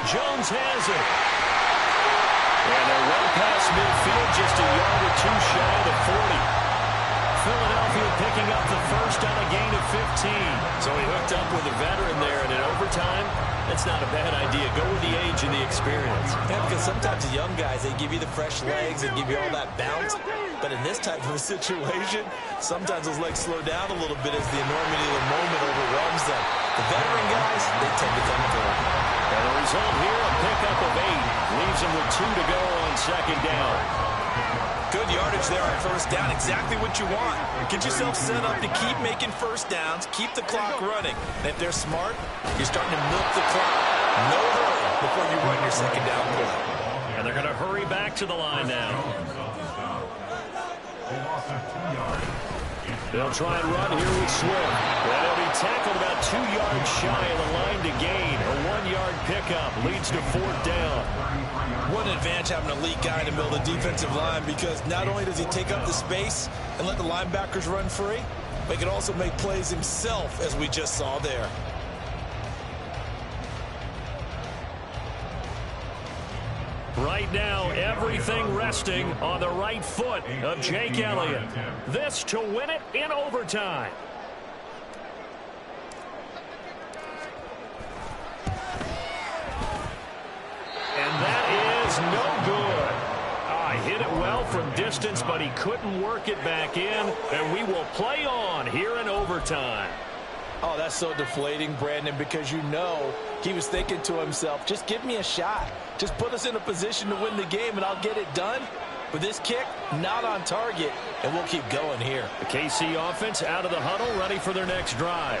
Speaker 5: Jones has it. And they're well past midfield, just a yard or 2 shy of the 40. Philadelphia picking up the first on a gain of 15. So he hooked up with a veteran there, and in overtime, that's not a bad idea. Go with the age and the experience.
Speaker 4: Yeah, because sometimes the young guys, they give you the fresh legs and give you all that bounce. But in this type of a situation, sometimes those legs slow down a little bit as the enormity of the moment overwhelms them. The veteran guys, they tend to come through.
Speaker 5: And the result here, a pickup of 8. Leaves him with 2 to go on 2nd down.
Speaker 4: Good yardage there on first down. Exactly what you want. Get yourself set up to keep making first downs, keep the clock running. And if they're smart, you're starting to milk the clock. No hurry before you run your second down play.
Speaker 5: And they're going to hurry back to the line now. They'll try and run here with Swift. And he'll be tackled about 2 yards shy of the line to gain. A 1-yard pickup leads to fourth down.
Speaker 4: What an advantage having an elite guy in the middle of the defensive line, because not only does he take up the space and let the linebackers run free, but he can also make plays himself, as we just saw there.
Speaker 5: Right now, everything resting on the right foot of Jake Elliott. This to win it in overtime. And that is no good. Hit it well from distance, but he couldn't work it back in. And we will play on here in overtime.
Speaker 4: Oh, that's so deflating, Brandon, because you know he was thinking to himself, just give me a shot. Just put us in a position to win the game, and I'll get it done. But this kick, not on target, and we'll keep going here.
Speaker 5: The KC offense out of the huddle, ready for their next drive.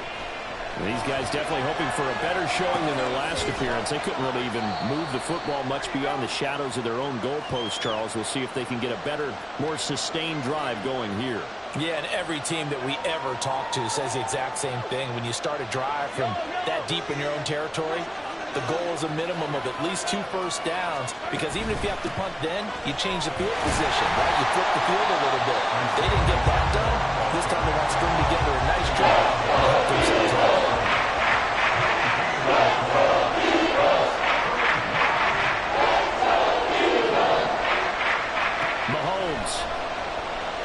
Speaker 5: These guys definitely hoping for a better showing than their last appearance. They couldn't really even move the football much beyond the shadows of their own goalpost, Charles. We'll see if they can get a better, more sustained drive going here.
Speaker 4: Yeah, and every team that we ever talk to says the exact same thing. When you start a drive from that deep in your own territory, the goal is a minimum of at least 2 first downs, because even if you have to punt then, you change the field position, right? You flip the field a little bit. They didn't get that done. This time they want to string together a nice drive and help themselves out.
Speaker 5: Mahomes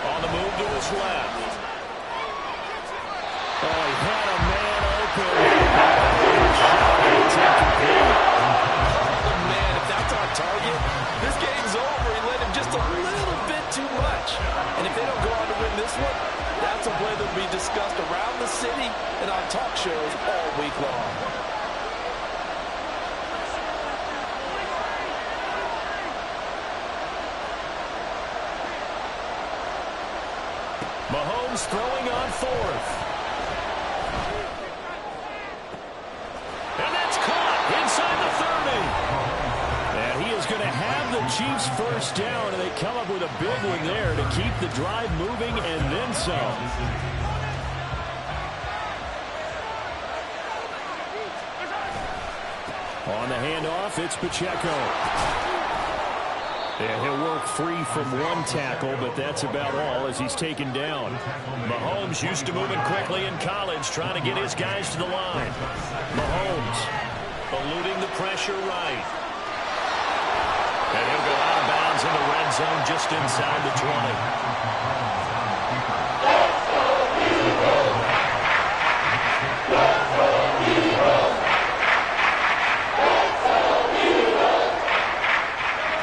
Speaker 5: on the move to his left. Oh, he had a man open.
Speaker 4: Oh, man, if that's our target, this game's over. He let him just a little bit too much. And if they don't go on to win this one, that's a play that will be discussed around the city and on talk shows all week long.
Speaker 5: Mahomes throwing on fourth. And that's caught inside the 30. And he is going to have the Chiefs first down, and they come up with a big one there to keep the drive moving and then some. On the handoff, it's Pacheco. And he'll work free from one tackle, but that's about all as he's taken down. Mahomes used to moving quickly in college, trying to get his guys to the line. Mahomes eluding the pressure right. And he'll go out of bounds in the red zone just inside the 20.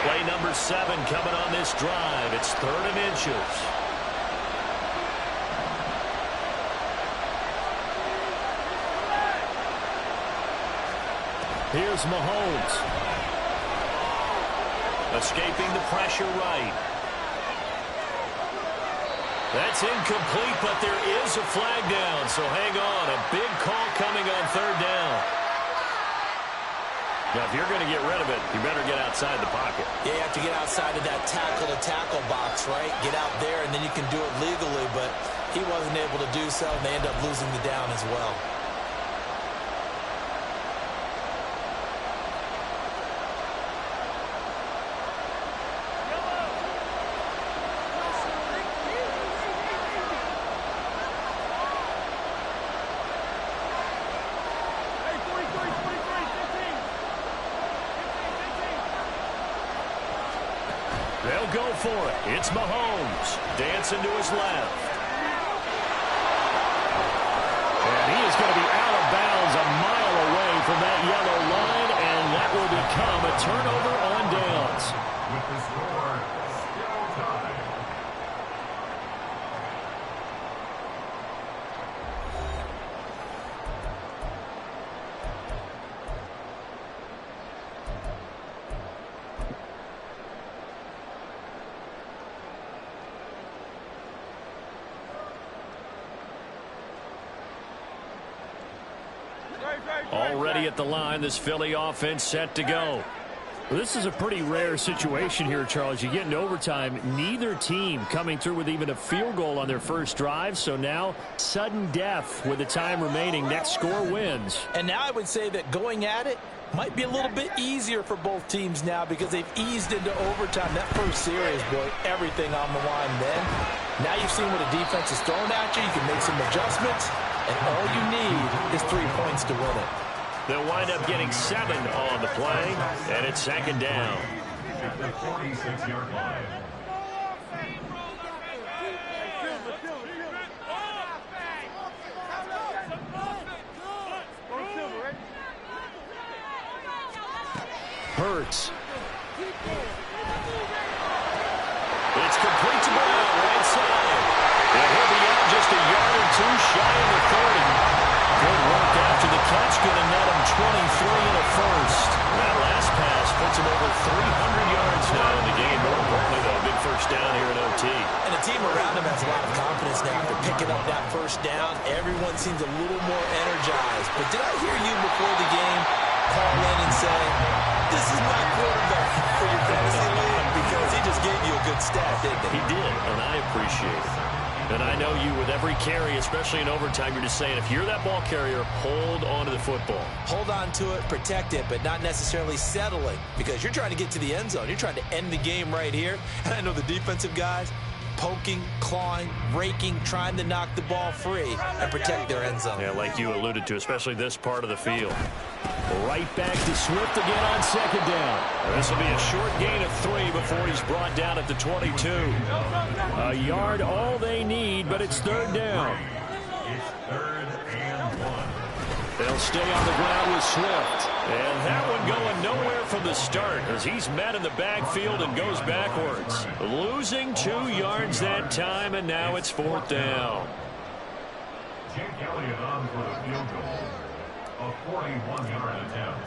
Speaker 5: Play number 7 coming on this drive. It's 3rd and inches. Here's Mahomes. Escaping the pressure right. That's incomplete, but there is a flag down, so hang on. A big call coming on 3rd down. Now, if you're going to get rid of it, you better get outside the pocket.
Speaker 4: Yeah, you have to get outside of that tackle-to-tackle box, right? Get out there, and then you can do it legally, but he wasn't able to do so, and they end up losing the down as well.
Speaker 5: They'll go for it. It's Mahomes dancing to his left. And he is going to be out of bounds a mile away from that yellow line, and that will become a turnover on downs.
Speaker 2: With the score still tied.
Speaker 5: ready at the line. This Philly offense set to go. Well, this is a pretty rare situation here, Charles. You get into overtime, neither team coming through with even a field goal on their first drive. So now, sudden death with the time remaining. Next score wins.
Speaker 4: And now I would say that going at it might be a little bit easier for both teams now because they've eased into overtime. That first series, boy, everything on the line then. Now you've seen what a defense is throwing at you. You can make some adjustments, and all you need is 3 points to win it.
Speaker 5: They'll wind up getting 7 on the play, and it's second down.
Speaker 2: At the 46-yard line.
Speaker 5: Hurts. It's complete to Brown, right side. And he'll be out just a yard or two shy of the 30. Good work after the catch, going to net him 23 and a first. That last pass puts him over 300 yards now in the game. More importantly, though, a big first down here in OT.
Speaker 4: And the team around him has a lot of confidence now after picking up that first down. Everyone seems a little more energized. But did I hear you before the game call in and say, this is my quarterback for your fantasy league? Because he just gave you a good stat, didn't he?
Speaker 5: He did, and I appreciate it. And I know you, with every carry, especially in overtime, you're just saying, if you're that ball carrier, hold on to the football.
Speaker 4: Hold on to it, protect it, but not necessarily settling, because you're trying to get to the end zone. You're trying to end the game right here. And I know the defensive guys, poking, clawing, raking, trying to knock the ball free and protect their end zone.
Speaker 5: Yeah, like you alluded to, especially this part of the field. Right back to Swift again on second down. This will be a short gain of 3 before he's brought down at the 22. A yard all they need, but it's third down.
Speaker 2: It's 3rd and 1.
Speaker 5: They'll stay on the ground with Swift. And that one going nowhere from the start as he's met in the backfield and goes backwards. Losing 2 yards that time, and now it's 4th down.
Speaker 2: Jake Elliott on for the field goal. A 41-yard attempt.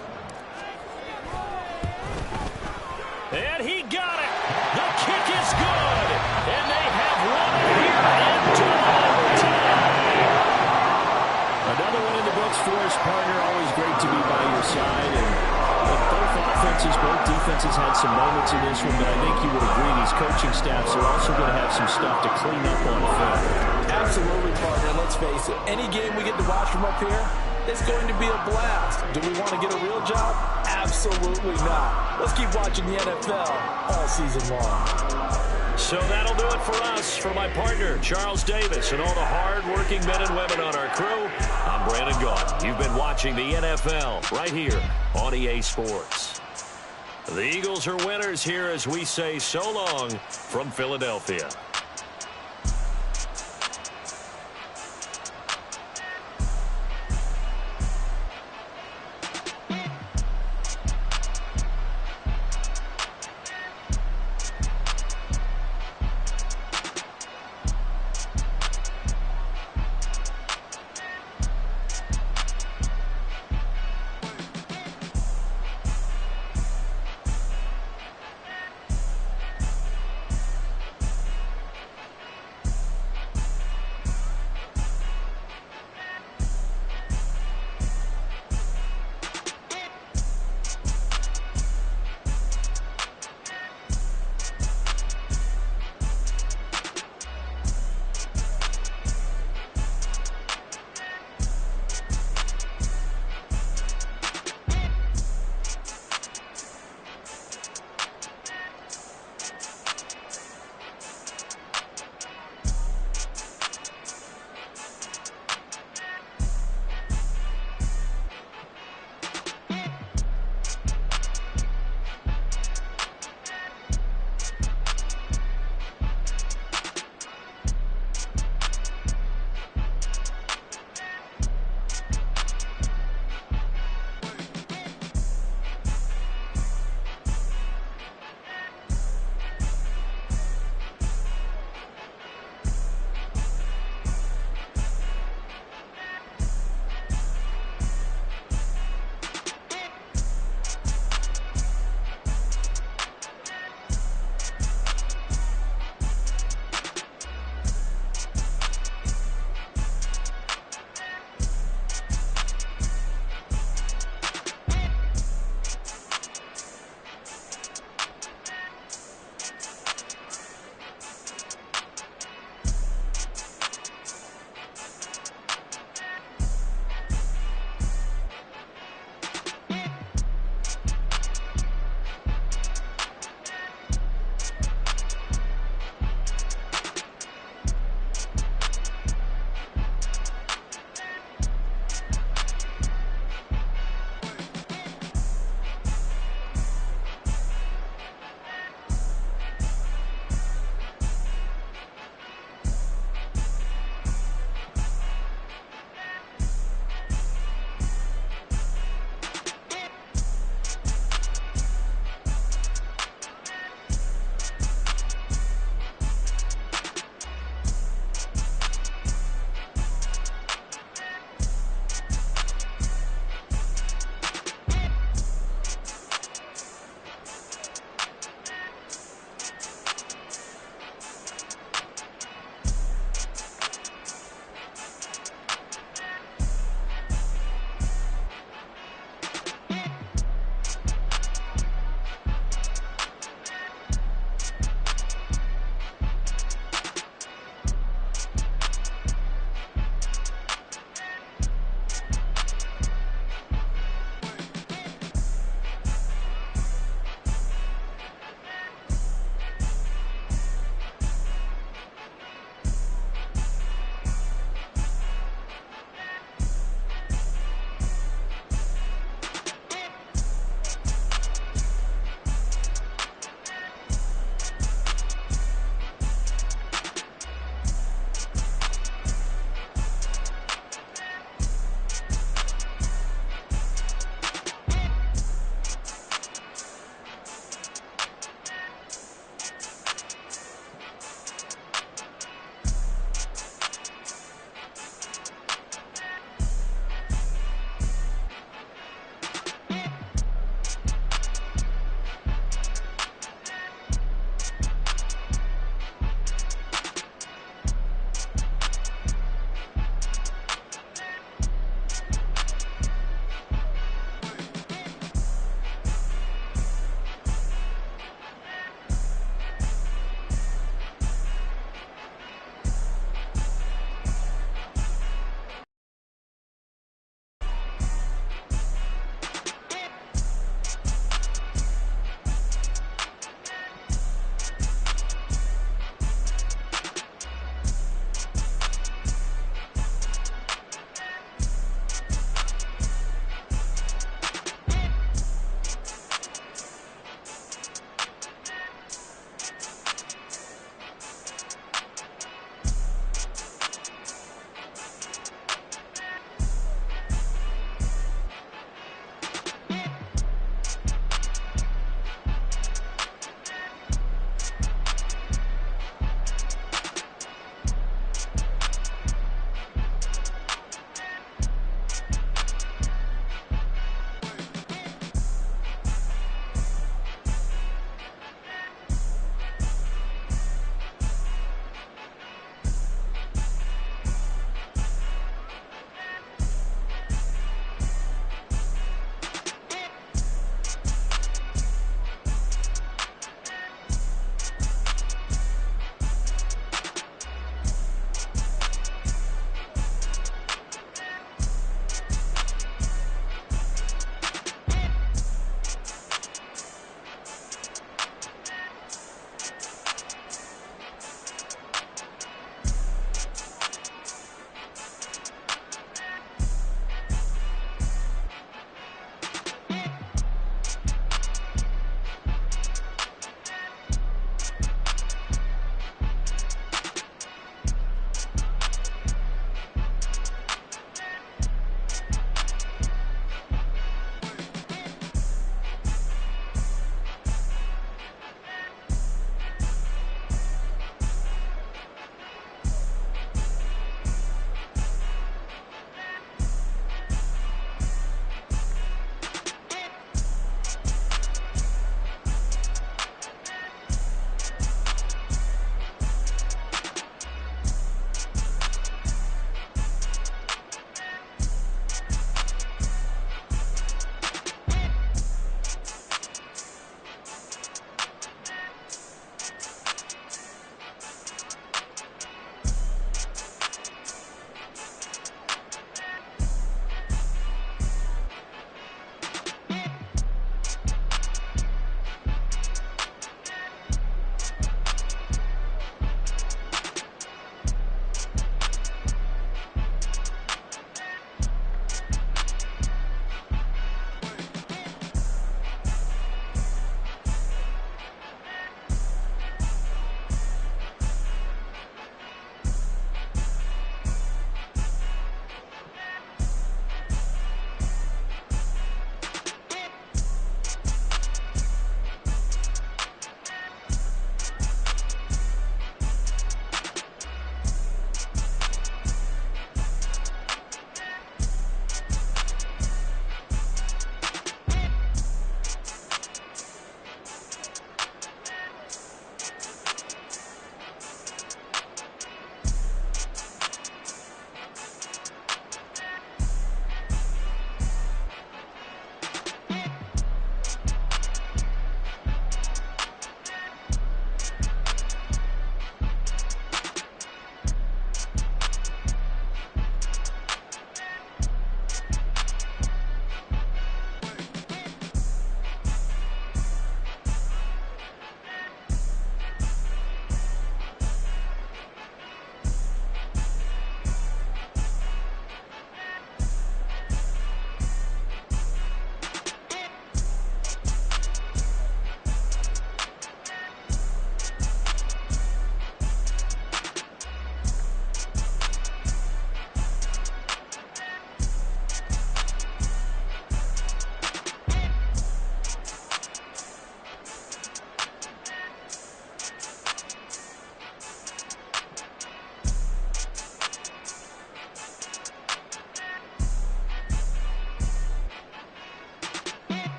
Speaker 5: And he got it. The kick is good. And they have won it here in double overtime. Another one in the books for his partner. Always great to be by your side. And both defenses had some moments in this one, but I think you would agree these coaching staffs are also going to have some stuff to clean up on film.
Speaker 4: Absolutely, partner. Let's face it. Any game we get to watch from up here, it's going to be a blast. Do we want to get a real job? Absolutely not. Let's keep watching the NFL all season long.
Speaker 5: So that'll do it for us. For my partner, Charles Davis, and all the hard-working men and women on our crew, I'm Brandon Gaudin. You've been watching the NFL right here on EA Sports. The Eagles are winners here as we say so long from Philadelphia.